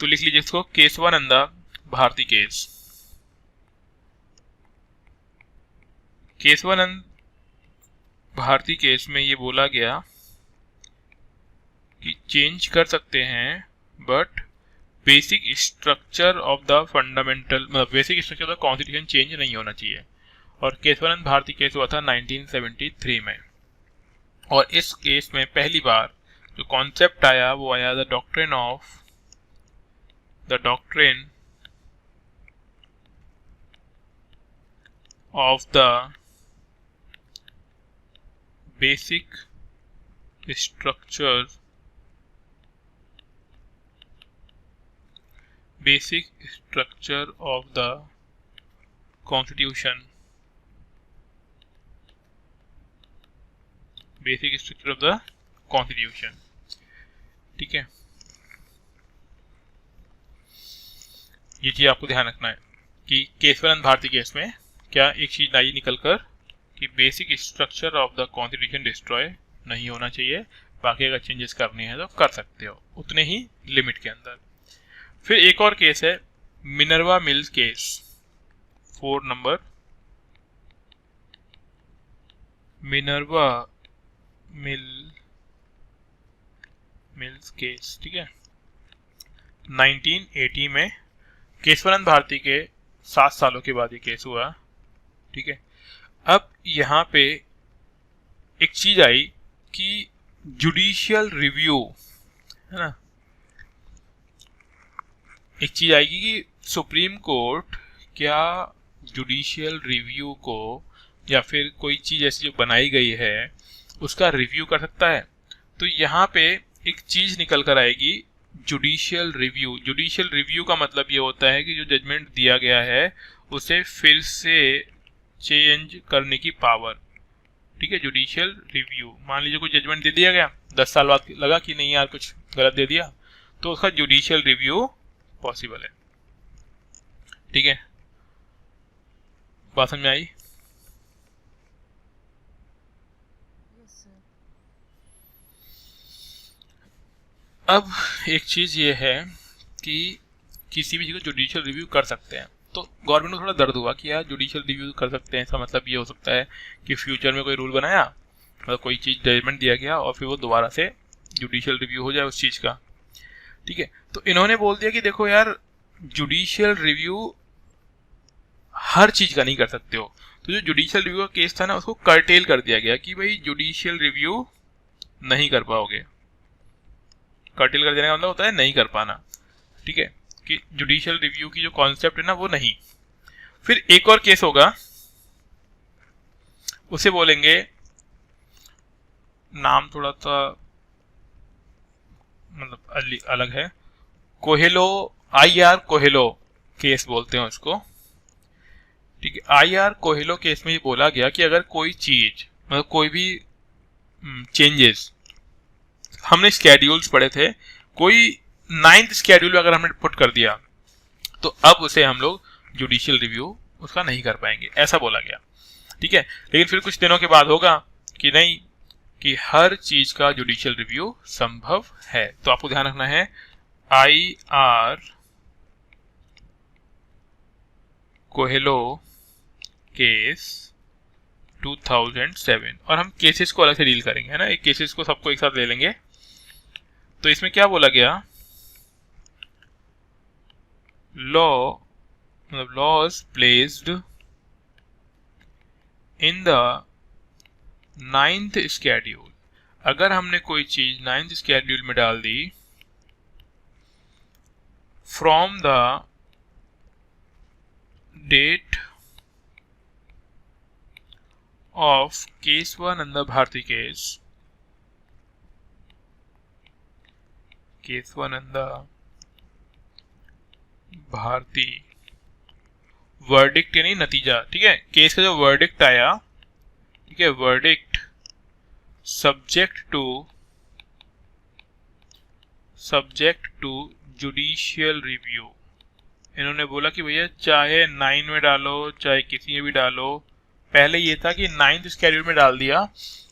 तो लिख लीजिए इसको, केशवानंदा भारती केस। केशवानंद भारती केस में ये बोला गया कि चेंज कर सकते हैं, but basic structure of the fundamental, मतलब basic structure of the constitution change नहीं होना चाहिए। और केशवानंद भारती केस हुआ था 1973 में। और इस केस में पहली बार जो कॉन्सेप्ट आया वो आया the doctrine of the basic structure of the constitution, basic structure of the constitution, ठीक है। ये चीज आपको ध्यान रखना है कि केशवानंद भारती केस में क्या एक चीज आई निकल कर कि basic structure of the constitution destroy नहीं होना चाहिए, बाकी अगर चेंजेस करने हैं तो कर सकते हो उतने ही लिमिट के अंदर। फिर एक और केस है Minerva mills case, 4 number, Minerva mills case, ठीक है। 1980 में केशवानंद भारती के 7 सालों के बाद ये केस हुआ, ठीक है। अब यहाँ पे एक चीज आई कि जुडिशियल रिव्यू, है ना, एक चीज आएगी कि सुप्रीम कोर्ट क्या जुडिशियल रिव्यू को या फिर कोई चीज ऐसी जो बनाई गई है उसका रिव्यू कर सकता है। तो यहाँ पे एक चीज निकल कर आएगी जुडिशियल रिव्यू का मतलब ये होता है कि जो जजमेंट दिया गया है उसे फिर से चेंज करने की पावर, ठीक है। जुडिशियल रिव्यू, मान लीजिए कोई जजमेंट दे दिया गया, 10 साल बाद लगा कि नहीं यार कुछ गलत दे दिया, तो उसका जुडिशियल रिव्यू पॉसिबल है, ठीक है। बात समझ में आई? Yes, sir. अब एक चीज ये है कि किसी भी चीज को जुडिशियल रिव्यू कर सकते हैं। तो गवर्नमेंट को थोड़ा दर्द हुआ कि यार जुडिशियल रिव्यू कर सकते हैं, इसका मतलब ये हो सकता है कि फ्यूचर में कोई रूल बनाया, मतलब कोई चीज जजमेंट दिया गया और फिर वो दोबारा से जुडिशियल रिव्यू हो जाए उस चीज का, ठीक है। तो इन्होंने बोल दिया कि देखो यार जुडिशियल रिव्यू हर चीज का नहीं कर सकते हो। तो जो जुडिशियल रिव्यू का केस था ना उसको कर्टेल कर दिया गया कि भाई जुडिशियल रिव्यू नहीं कर पाओगे। कर्टेल कर देने का मतलब होता है नहीं कर पाना, ठीक है, कि जुडिशियल रिव्यू की जो कॉन्सेप्ट है ना वो नहीं। फिर एक और केस होगा, उसे बोलेंगे, नाम थोड़ा सा मतलब अलग है, कोहेलो, IR कोहेलो केस बोलते हैं उसको, ठीक है। IR कोहेलो केस में ये बोला गया कि अगर कोई चीज मतलब कोई भी चेंजेस, हमने स्केड्यूल्स पढ़े थे, कोई 9th स्केड्यूल में अगर हमने पुट कर दिया तो अब उसे हम लोग जुडिशियल रिव्यू उसका नहीं कर पाएंगे, ऐसा बोला गया, ठीक है। लेकिन फिर कुछ दिनों के बाद होगा कि नहीं, कि हर चीज का जुडिशियल रिव्यू संभव है। तो आपको ध्यान रखना है IR कोहेलो केस 2007, और हम केसेस को अलग से डील करेंगे, है ना, एक केसेस को सबको एक साथ ले लेंगे। तो इसमें क्या बोला गया, laws placed in the 9th schedule, अगर हमने कोई चीज 9th स्केड्यूल में डाल दी, from the date of case 1 under Bharati case 1 under Bharati verdict यानी नतीजा, ठीक है, केस का जो वर्डिक्ट आया, ठीक है, verdict subject to judicial review. इन्होंने बोला कि भैया चाहे 9 में डालो चाहे किसी में भी डालो, पहले ये था कि 9th स्केड्यूल में डाल दिया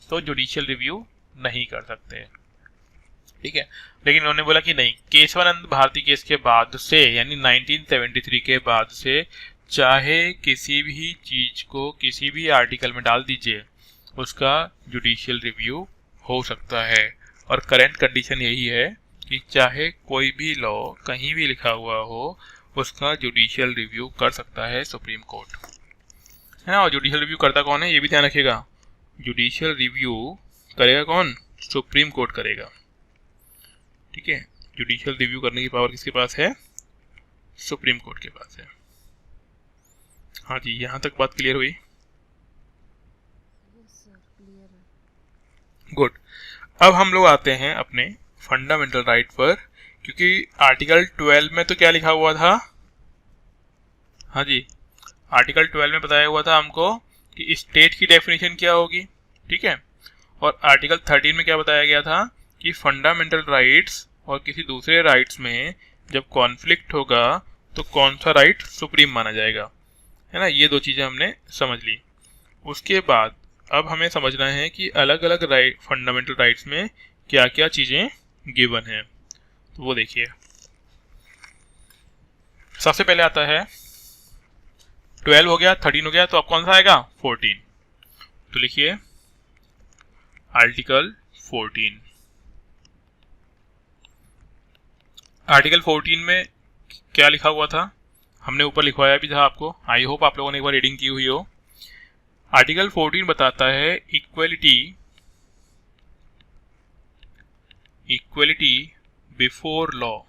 तो जुडिशियल रिव्यू नहीं कर सकते, ठीक है। लेकिन उन्होंने बोला कि नहीं, केस 1 भारती केस के बाद से यानी 1973 के बाद से चाहे किसी भी चीज को किसी भी आर्टिकल में डाल दीजिए, उसका जुडिशियल रिव्यू हो सकता है। और करंट कंडीशन यही है कि चाहे कोई भी लॉ कहीं भी लिखा हुआ हो, उसका जुडिशियल रिव्यू कर सकता है सुप्रीम कोर्ट, है ना। और जुडिशियल रिव्यू करता कौन है ये भी ध्यान रखिएगा, जुडिशियल रिव्यू करेगा कौन, सुप्रीम कोर्ट करेगा, ठीक है। जुडिशियल रिव्यू करने की पावर किसके पास है, सुप्रीम कोर्ट के पास है। हाँ जी, यहाँ तक बात क्लियर हुई, यस सर, क्लियर है। गुड। अब हम लोग आते हैं अपने फंडामेंटल राइट पर, क्योंकि आर्टिकल 12 में तो क्या लिखा हुआ था, हाँ जी, आर्टिकल 12 में बताया हुआ था हमको कि स्टेट की डेफिनेशन क्या होगी, ठीक है। और आर्टिकल 13 में क्या बताया गया था कि फंडामेंटल राइट्स और किसी दूसरे राइट्स में जब कॉन्फ्लिक्ट होगा तो कौन सा राइट सुप्रीम माना जाएगा, है ना। ये दो चीजें हमने समझ ली। उसके बाद अब हमें समझना है कि अलग अलग राइट, फंडामेंटल राइट्स में क्या क्या चीजें गिवन है, तो वो देखिए। सबसे पहले आता है 12 हो गया, 13 हो गया, तो अब कौन सा आएगा, 14। तो लिखिए आर्टिकल 14। आर्टिकल 14 में क्या लिखा हुआ था, हमने ऊपर लिखवाया भी था आपको, आई होप आप लोगों ने एक बार रीडिंग की हुई हो। आर्टिकल 14 बताता है इक्वलिटी बिफोर लॉ,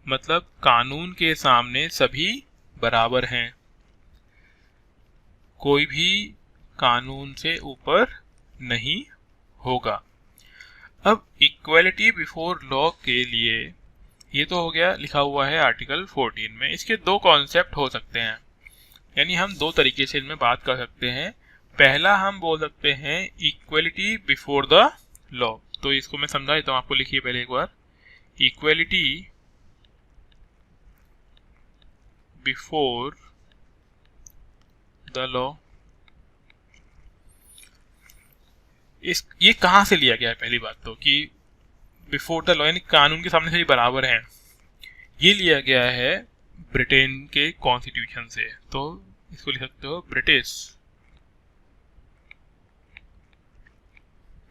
मतलब कानून के सामने सभी बराबर हैं, कोई भी कानून से ऊपर नहीं होगा। अब इक्वलिटी बिफोर लॉ के लिए ये तो हो गया, लिखा हुआ है आर्टिकल 14 में। इसके दो कॉन्सेप्ट हो सकते हैं, यानी हम दो तरीके से इनमें बात कर सकते हैं। पहला हम बोल सकते हैं इक्वलिटी बिफोर द लॉ, तो इसको मैं समझा देता हूं आपको, लिखिए पहले एक बार, इक्वलिटी बिफोर द लॉ। ये कहां से लिया गया है, पहली बात तो कि बिफोर द लॉ यानी कानून के सामने सभी बराबर हैं, ये लिया गया है ब्रिटेन के कॉन्स्टिट्यूशन से। तो इसको लिख सकते हो ब्रिटिश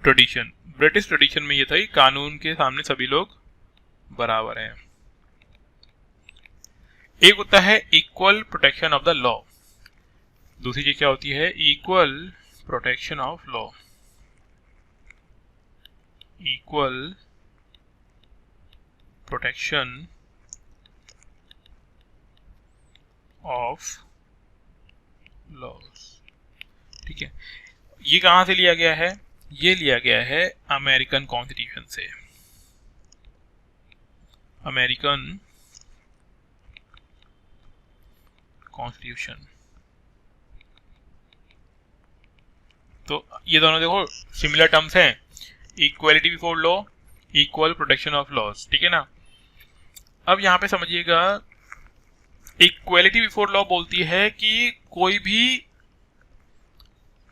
ट्रेडिशन। ब्रिटिश ट्रेडिशन में ये था कि कानून के सामने सभी लोग बराबर हैं। एक होता है equal protection of the law, दूसरी चीज क्या होती है, equal protection of law, equal protection of laws. ठीक है, ये कहां से लिया गया है, ये लिया गया है अमेरिकन कॉन्स्टिट्यूशन से, अमेरिकन कॉन्स्टिट्यूशन। तो ये दोनों देखो सिमिलर टर्म्स हैं, equality before law, equal protection of laws. ठीक है ना। अब यहां पे समझिएगा, इक्वालिटी बिफोर लॉ बोलती है कि कोई भी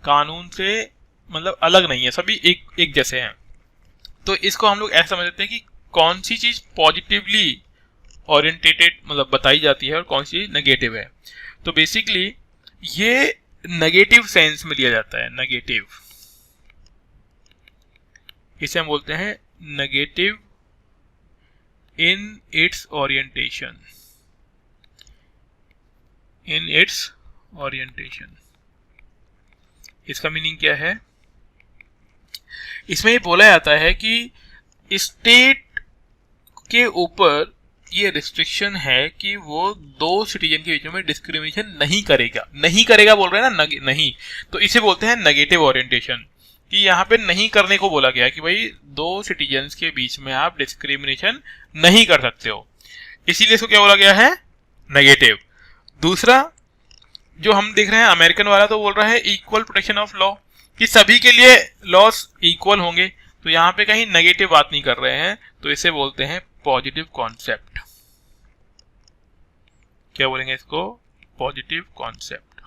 कानून से मतलब अलग नहीं है, सभी एक जैसे हैं। तो इसको हम लोग ऐसा समझ लेते हैं कि कौन सी चीज पॉजिटिवली ओरिएंटेटेड मतलब बताई जाती है और कौन सी नेगेटिव है। तो बेसिकली ये नेगेटिव सेंस में लिया जाता है, नेगेटिव, इसे हम बोलते हैं negative in its orientation, in its orientation. इसका मीनिंग क्या है, इसमें ये बोला जाता है कि स्टेट के ऊपर ये रिस्ट्रिक्शन है कि वो दो सिटीजन के बीच में डिस्क्रिमिनेशन नहीं करेगा, नहीं करेगा बोल रहे हैं ना, नहीं, तो इसे बोलते हैं नेगेटिव ओरिएंटेशन, कि यहाँ पे नहीं करने को बोला गया कि भाई दो सिटीजन्स के बीच में आप डिस्क्रिमिनेशन नहीं कर सकते हो, इसीलिए इसको क्या बोला गया है, नेगेटिव। दूसरा जो हम देख रहे हैं अमेरिकन वाला, तो बोल रहा है इक्वल प्रोटेक्शन ऑफ लॉ, कि सभी के लिए लॉस इक्वल होंगे, तो यहाँ पे कहीं नेगेटिव बात नहीं कर रहे हैं, तो इसे बोलते हैं पॉजिटिव कॉन्सेप्ट। क्या बोलेंगे इसको, पॉजिटिव कॉन्सेप्ट।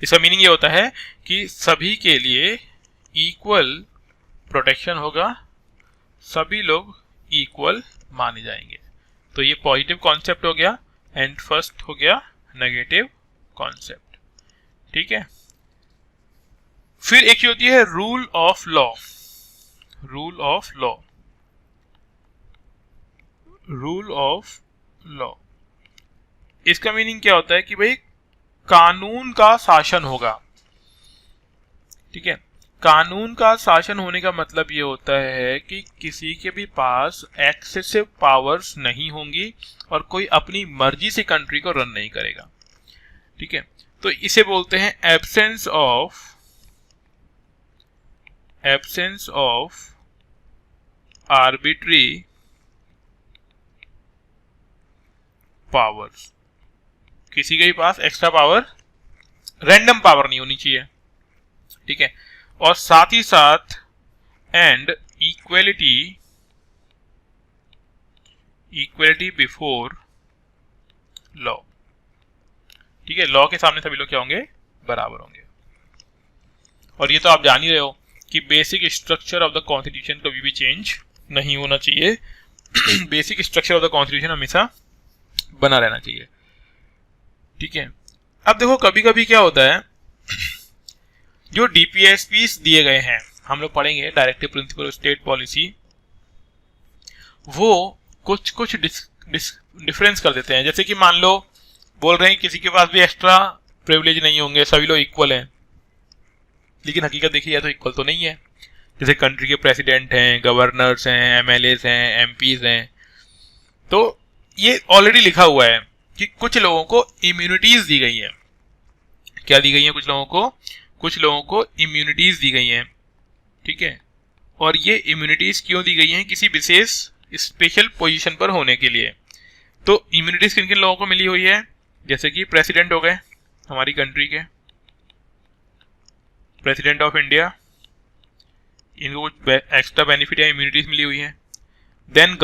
इसका मीनिंग ये होता है कि सभी के लिए इक्वल प्रोटेक्शन होगा, सभी लोग इक्वल माने जाएंगे। तो ये पॉजिटिव कॉन्सेप्ट हो गया, एंड फर्स्ट हो गया नेगेटिव कॉन्सेप्ट। ठीक है, फिर एक होती है rule of law, rule of law, rule of law. इसका मीनिंग क्या होता है कि भाई कानून का शासन होगा। ठीक है, कानून का शासन होने का मतलब ये होता है कि किसी के भी पास एक्सेसिव पावर्स नहीं होंगी और कोई अपनी मर्जी से कंट्री को रन नहीं करेगा। ठीक है, तो इसे बोलते हैं एब्सेंस ऑफ आर्बिट्री पावर्स। किसी के भी पास एक्स्ट्रा पावर, रैंडम पावर नहीं होनी चाहिए। ठीक है, और साथ ही साथ एंड इक्वलिटी बिफोर लॉ। ठीक है, लॉ के सामने सभी लोग क्या होंगे, बराबर होंगे। और ये तो आप जान ही रहे हो कि basic structure of the constitution कभी भी चेंज नहीं होना चाहिए। Basic structure of the constitution हमेशा बना रहना चाहिए। ठीक है, अब देखो कभी कभी क्या होता है, जो डीपीएसपीस दिए गए हैं, हम लोग पढ़ेंगे directive principle of state policy, वो कुछ डिफरेंस कर देते हैं। जैसे कि मान लो बोल रहे हैं किसी के पास भी एक्स्ट्रा प्रिविलेज नहीं होंगे, सभी लोग इक्वल हैं, लेकिन हकीकत देखी जाए तो इक्वल तो नहीं है। जैसे कंट्री के प्रेसिडेंट हैं, गवर्नर्स हैं, एमएलएस हैं, एमपीज हैं, तो ये ऑलरेडी लिखा हुआ है कि कुछ लोगों को इम्यूनिटीज दी गई है। क्या दी गई है, कुछ लोगों को इम्यूनिटीज दी गई हैं। ठीक है, और ये इम्यूनिटीज क्यों दी गई हैं, किसी विशेष स्पेशल पोजीशन पर होने के लिए। तो इम्यूनिटीज किन किन लोगों को मिली हुई है, जैसे कि प्रेसिडेंट हो गए हमारी कंट्री के, प्रेसिडेंट ऑफ इंडिया, इनको कुछ एक्स्ट्रा बेनिफिट या इम्यूनिटीज मिली हुई है। Then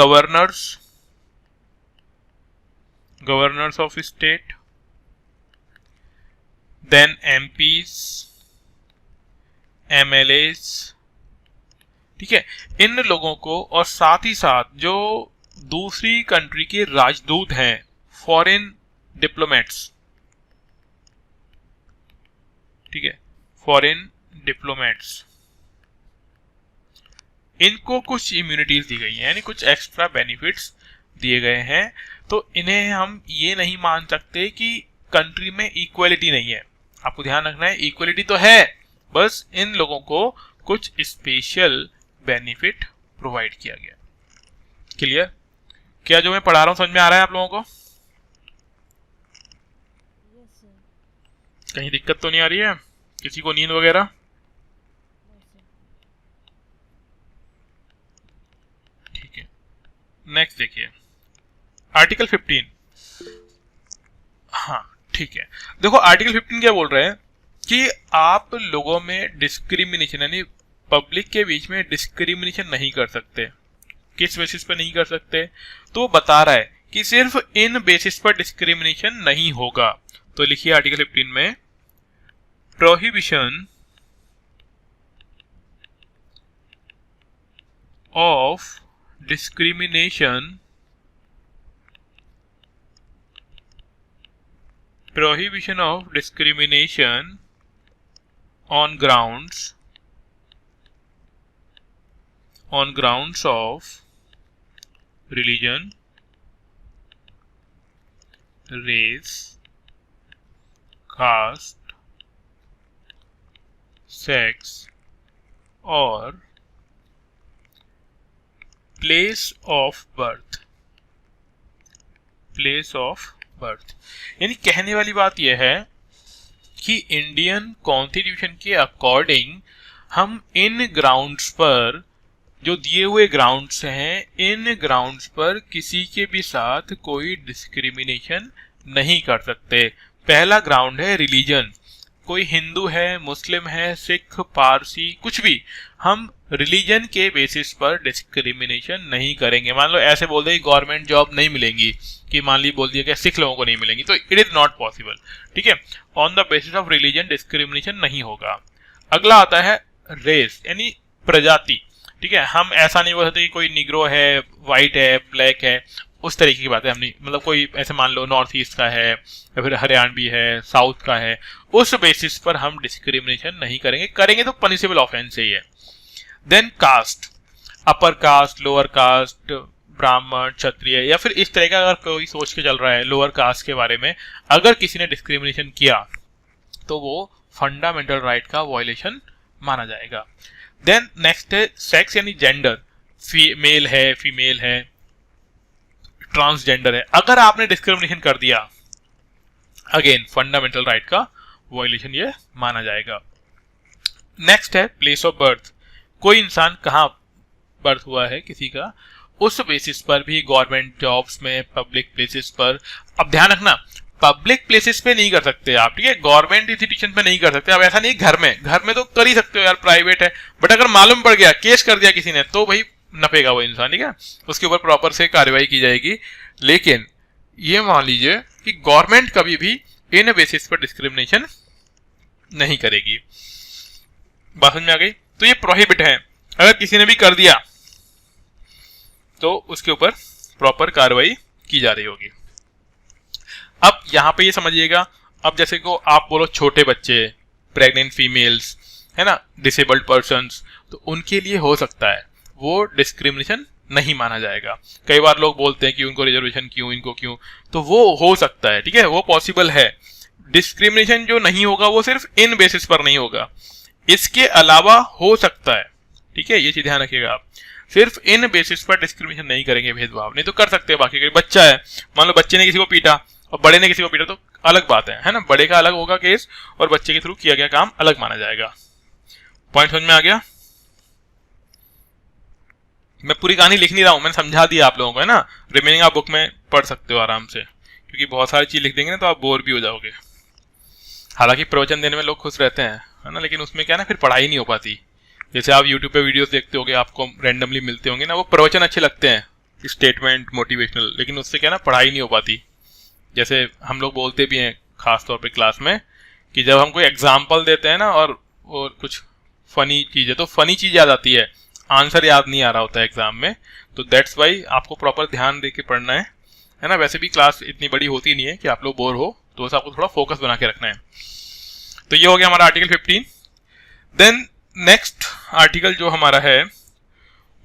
governors of state, then MPs, MLAs. ठीक है, इन लोगों को, और साथ ही साथ जो दूसरी कंट्री के राजदूत हैं, फॉरेन डिप्लोमेट्स। ठीक है, फॉरेन डिप्लोमेट्स, इनको कुछ इम्यूनिटीज दी गई हैं, यानी कुछ एक्स्ट्रा बेनिफिट्स दिए गए हैं। तो इन्हें हम ये नहीं मान सकते कि कंट्री में इक्वलिटी नहीं है। आपको ध्यान रखना है, इक्वलिटी तो है, बस इन लोगों को कुछ स्पेशल बेनिफिट प्रोवाइड किया गया। क्लियर? क्या जो मैं पढ़ा रहा हूं समझ में आ रहा है आप लोगों को? Yes sir. कहीं दिक्कत तो नहीं आ रही है? किसी को नींद वगैरह? No sir. ठीक है, नेक्स्ट देखिए आर्टिकल 15। हाँ ठीक है, देखो आर्टिकल 15 क्या बोल रहे हैं कि आप लोगों में डिस्क्रिमिनेशन यानी पब्लिक के बीच में डिस्क्रिमिनेशन नहीं कर सकते। किस बेसिस पर नहीं कर सकते? तो बता रहा है कि सिर्फ इन बेसिस पर डिस्क्रिमिनेशन नहीं होगा। तो लिखिए आर्टिकल 15 में, prohibition of discrimination on grounds of religion, race, caste, sex or place of birth। यानी कहने वाली बात यह है कि इंडियन कॉन्स्टिट्यूशन के अकॉर्डिंग हम इन ग्राउंड्स पर, जो दिए हुए ग्राउंड्स हैं, इन ग्राउंड्स पर किसी के भी साथ कोई डिस्क्रिमिनेशन नहीं कर सकते। पहला ग्राउंड है रिलीजन। कोई हिंदू है, मुस्लिम है, सिख, पारसी, कुछ भी, हम रिलीजन के बेसिस पर डिस्क्रिमिनेशन नहीं करेंगे। मान लो ऐसे बोल दे गवर्नमेंट जॉब नहीं मिलेंगी, कि मान ली बोल दिया कि सिख लोगों को नहीं मिलेंगी, तो इट इज नॉट पॉसिबल। ठीक है, on the basis of religion discrimination नहीं होगा। अगला आता है रेस यानी प्रजाति। ठीक है, हम ऐसा नहीं बोल सकते कि कोई निग्रो है, व्हाइट है, ब्लैक है, उस तरीके की बात है। हम नहीं, मतलब कोई ऐसे मान लो नॉर्थ ईस्ट का है या फिर हरियाणवी है, साउथ का है, उस बेसिस पर हम डिस्क्रिमिनेशन नहीं करेंगे। करेंगे तो पनिशेबल ऑफेंस है ये। Then caste, upper caste, lower caste, Brahmin, Kshatriya, या फिर इस तरह का अगर कोई सोच के चल रहा है लोअर कास्ट के बारे में, अगर किसी ने डिस्क्रिमिनेशन किया तो वो फंडामेंटल राइट का वायलेशन माना जाएगा। देन नेक्स्ट है सेक्स यानी जेंडर, मेल है, फीमेल है, ट्रांसजेंडर है। अगर आपने डिस्क्रिमिनेशन कर दिया, अगेन फंडामेंटल राइट का वायलेशन ये माना जाएगा। नेक्स्ट है प्लेस ऑफ बर्थ। कोई इंसान कहाँ बर्थ हुआ है किसी का, उस बेसिस पर भी गवर्नमेंट जॉब्स में, पब्लिक प्लेसेस पर, अब ध्यान रखना पब्लिक प्लेसेस पे नहीं कर सकते आप, ठीक है, गवर्नमेंट इंस्टीट्यूशन पे नहीं कर सकते। अब ऐसा नहीं, घर में तो कर ही सकते हो यार, प्राइवेट है, बट अगर मालूम पड़ गया, केस कर दिया किसी ने, तो भाई नपेगा वो इंसान, ठीक है, उसके ऊपर प्रॉपर से कार्रवाई की जाएगी। लेकिन ये मान लीजिए कि गवर्नमेंट कभी भी इन बेसिस पर डिस्क्रिमिनेशन नहीं करेगी। बात समझ में आ गई? तो ये प्रोहिबिट है, अगर किसी ने भी कर दिया तो उसके ऊपर प्रॉपर कार्रवाई की जा रही होगी। अब यहां पे ये समझिएगा, अब जैसे को आप बोलो छोटे बच्चे, प्रेग्नेंट फीमेल्स, है ना, डिसेबल्ड पर्सन्स, तो उनके लिए हो सकता है वो डिस्क्रिमिनेशन नहीं माना जाएगा। कई बार लोग बोलते हैं कि उनको रिजर्वेशन क्यों, इनको क्यों, तो वो हो सकता है, ठीक है, वो पॉसिबल है। डिस्क्रिमिनेशन जो नहीं होगा वो सिर्फ इन बेसिस पर नहीं होगा, इसके अलावा हो सकता है, ठीक है, ये चीज ध्यान रखिएगा आप। सिर्फ इन बेसिस पर डिस्क्रिमिनेशन नहीं करेंगे, भेदभाव नहीं तो कर सकते हैं। बाकी बच्चा है, मान लो बच्चे ने किसी को पीटा और बड़े ने किसी को पीटा, तो अलग बात है ना, बड़े का अलग होगा केस और बच्चे के थ्रू किया गया काम अलग माना जाएगा। पॉइंट समझ में आ गया? मैं पूरी कहानी लिख नहीं रहा हूं, मैंने समझा दिया आप लोगों को, है ना, रिमेनिंग आप बुक में पढ़ सकते हो आराम से, क्योंकि बहुत सारी चीज लिख देंगे ना तो आप बोर भी हो जाओगे। हालांकि प्रवचन देने में लोग खुश रहते हैं, है ना, लेकिन उसमें क्या ना फिर पढ़ाई नहीं हो पाती। जैसे आप यूट्यूब पे वीडियोस देखते होगे, आपको रैंडमली मिलते होंगे ना, वो प्रवचन अच्छे लगते हैं, स्टेटमेंट, मोटिवेशनल, लेकिन उससे क्या ना पढ़ाई नहीं हो पाती। जैसे हम लोग बोलते भी हैं खास तौर पे क्लास में कि जब हम कोई एग्जाम्पल देते हैं ना और कुछ फनी चीज़ है तो फनी चीज़ याद आती है, आंसर याद नहीं आ रहा होता है एग्जाम में। तो दैट्स वाई आपको प्रॉपर ध्यान दे के पढ़ना है ना। वैसे भी क्लास इतनी बड़ी होती नहीं है कि आप लोग बोर हो, तो बस आपको थोड़ा फोकस बना के रखना है। तो ये हो गया हमारा आर्टिकल 15। देन नेक्स्ट आर्टिकल जो हमारा है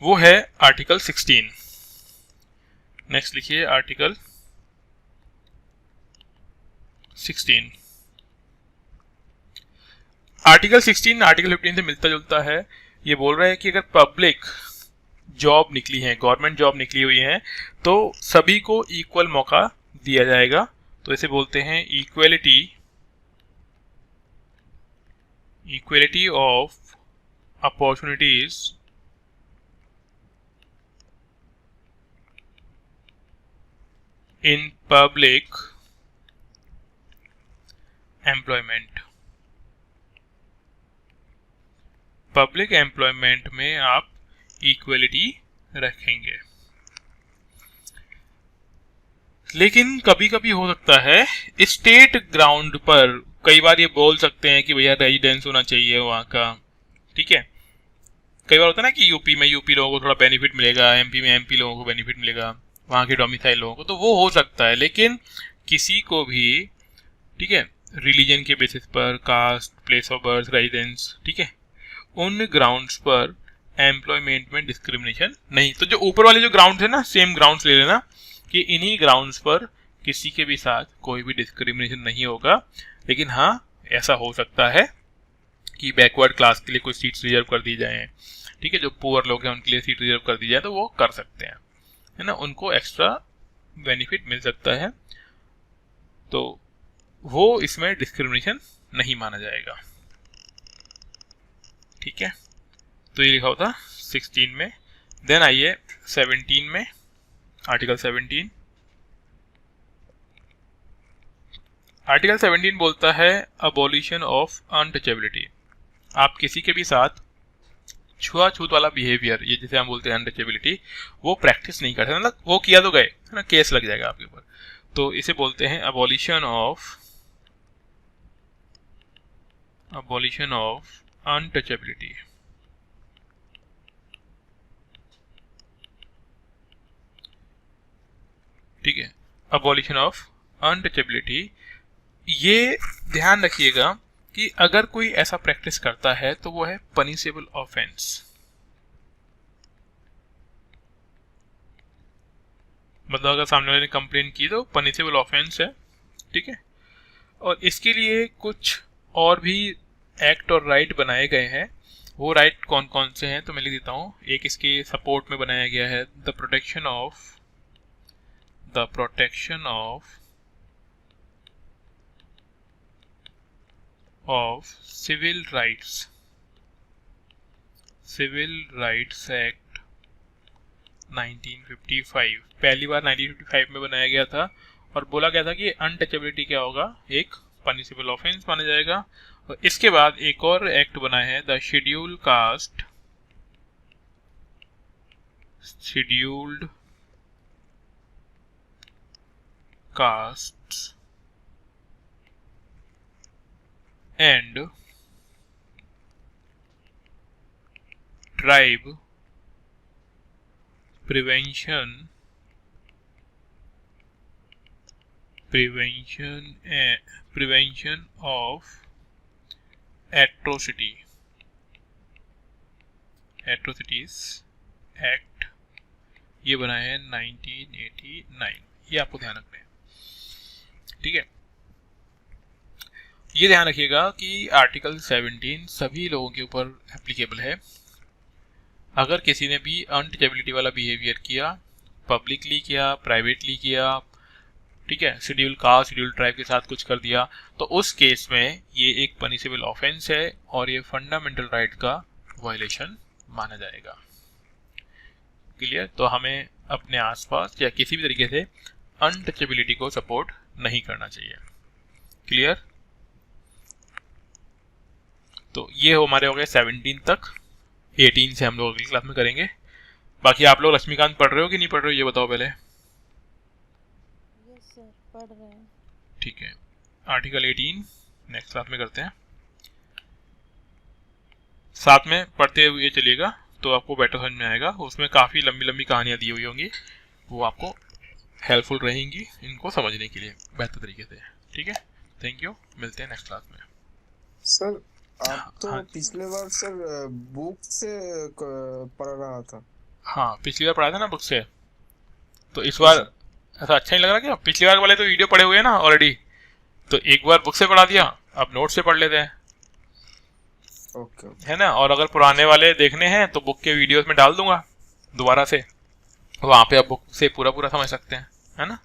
वो है आर्टिकल 16। नेक्स्ट लिखिए आर्टिकल 16। आर्टिकल 16 आर्टिकल 15 से मिलता जुलता है। ये बोल रहा है कि अगर पब्लिक जॉब निकली है, गवर्नमेंट जॉब निकली हुई है, तो सभी को इक्वल मौका दिया जाएगा। तो इसे बोलते हैं equality of opportunities in public employment. Public employment में आप इक्वलिटी रखेंगे। लेकिन कभी कभी हो सकता है स्टेट ग्राउंड पर, कई बार ये बोल सकते हैं कि भैया रेजिडेंस होना चाहिए वहाँ का, ठीक है। कई बार होता है ना कि यूपी में यूपी लोगों को थोड़ा बेनिफिट मिलेगा, एमपी में एमपी लोगों को बेनिफिट मिलेगा, वहाँ के डोमिसाइल लोगों को, तो वो हो सकता है। लेकिन किसी को भी, ठीक है, रिलीजन के बेसिस पर, caste, place of birth, residence, ठीक है, उन ग्राउंड्स पर एम्प्लॉयमेंट में डिस्क्रिमिनेशन नहीं। तो जो ऊपर वाले जो ग्राउंड्स है ना, सेम ग्राउंड्स ले लेना कि इन्हीं ग्राउंड्स पर किसी के भी साथ कोई भी डिस्क्रिमिनेशन नहीं होगा। लेकिन हाँ, ऐसा हो सकता है कि बैकवर्ड क्लास के लिए कोई सीट्स रिजर्व कर दी जाए, ठीक है, जो पुअर लोग हैं उनके लिए सीट रिजर्व कर दी जाए, तो वो कर सकते हैं, है ना, उनको एक्स्ट्रा बेनिफिट मिल सकता है। तो वो इसमें डिस्क्रिमिनेशन नहीं माना जाएगा, ठीक है। तो ये लिखा होता 16 में। देन आइए 17 में, आर्टिकल 17। आर्टिकल 17 बोलता है अबॉलिशन ऑफ अनटचेबिलिटी। आप किसी के भी साथ छुआछूत वाला बिहेवियर, ये जिसे हम बोलते हैं अनटचेबिलिटी, वो प्रैक्टिस नहीं कर सकते, मतलब वो किया तो गए, है ना, केस लग जाएगा आपके ऊपर। तो इसे बोलते हैं अबॉलिशन ऑफ अनटचेबिलिटी। ठीक है, अबॉलिशन ऑफ अनटचेबिलिटी। ये ध्यान रखिएगा कि अगर कोई ऐसा प्रैक्टिस करता है तो वो है पनिशेबल ऑफेंस। मतलब अगर सामने वाले ने कंप्लेन की तो पनिशेबल ऑफेंस है, ठीक है। और इसके लिए कुछ और भी एक्ट और राइट बनाए गए हैं। वो राइट कौन कौन से हैं तो मैं लिख देता हूँ। एक इसके सपोर्ट में बनाया गया है the protection of civil rights act 1955। पहली बार 1955 में बनाया गया था और बोला गया था कि अनटचेबिलिटी क्या होगा, एक पनिशेबल ऑफेंस माना जाएगा। और इसके बाद एक और एक्ट बना है the scheduled caste and tribe prevention of atrocities act, ये बना है 1989। ये आपको ध्यान रखना है, ठीक है। ये ध्यान रखिएगा कि आर्टिकल 17 सभी लोगों के ऊपर एप्लीकेबल है। अगर किसी ने भी अनटचेबिलिटी वाला बिहेवियर किया, पब्लिकली किया, प्राइवेटली किया, ठीक है, शेड्यूल कास्ट, शेड्यूल ट्राइब के साथ कुछ कर दिया, तो उस केस में ये एक पनिशेबल ऑफेंस है और ये फंडामेंटल राइट का वायलेशन माना जाएगा। क्लियर? तो हमें अपने आसपास या किसी भी तरीके से अनटचेबिलिटी को सपोर्ट नहीं करना चाहिए। क्लियर? तो ये हमारे हो गए 17 तक। 18 से हम लोग अगली क्लास में करेंगे। बाकी आप लोग लक्ष्मीकांत पढ़ रहे हो कि नहीं पढ़ रहे हो, ये बताओ पहले। यस सर, पढ़ रहे हैं। ठीक है, आर्टिकल 18 नेक्स्ट क्लास में करते हैं। साथ में पढ़ते हुए चलिएगा तो आपको बेटर समझ में आएगा। उसमें काफ़ी लंबी लंबी कहानियाँ दी हुई होंगी, वो आपको हेल्पफुल रहेंगी इनको समझने के लिए बेहतर तरीके से। ठीक है, थैंक यू, मिलते हैं नेक्स्ट क्लास में। सर आप तो हाँ। पिछले बार सर बुक से पढ़ रहा था। हाँ, पिछली बार पढ़ाया था ना बुक से, तो इस बार ऐसा अच्छा नहीं लग रहा क्या? पिछली बार वाले तो वीडियो पढ़े हुए हैं ना ऑलरेडी, तो एक बार बुक से पढ़ा दिया, अब नोट से पढ़ लेते हैं, ओके है ना। और अगर पुराने वाले देखने हैं तो बुक के वीडियोस में डाल दूंगा दोबारा से, वहां पे आप बुक से पूरा पूरा समझ सकते हैं, है ना।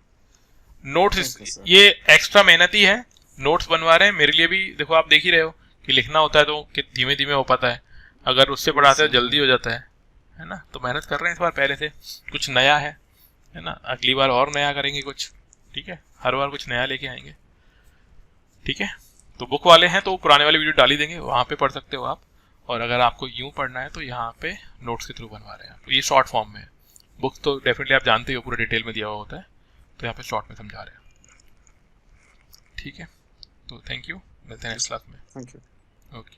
Notes Okay, sir. ये एक्स्ट्रा मेहनत ही है, नोट्स बनवा रहे हैं मेरे लिए भी। देखो आप देख ही रहे हो कि लिखना होता है तो कि धीमे धीमे हो पाता है, अगर उससे पढ़ाते हैं जल्दी हो जाता है ना। तो मेहनत कर रहे हैं इस बार पहले से, कुछ नया है ना। अगली बार और नया करेंगे कुछ, ठीक है, हर बार कुछ नया लेके आएंगे, ठीक है। तो बुक वाले हैं तो पुराने वाले वीडियो डाल ही देंगे, वहाँ पे पढ़ सकते हो आप। और अगर आपको यूं पढ़ना है तो यहाँ पे नोट्स के थ्रू बनवा रहे हैं, तो ये शॉर्ट फॉर्म में है। बुक तो डेफिनेटली आप जानते हो पूरा डिटेल में दिया हुआ होता है, तो यहाँ पे शॉर्ट में समझा रहे हैं, ठीक है। तो थैंक यू, मिलते हैं नेक्स्ट क्लास में। Thank you. ओके।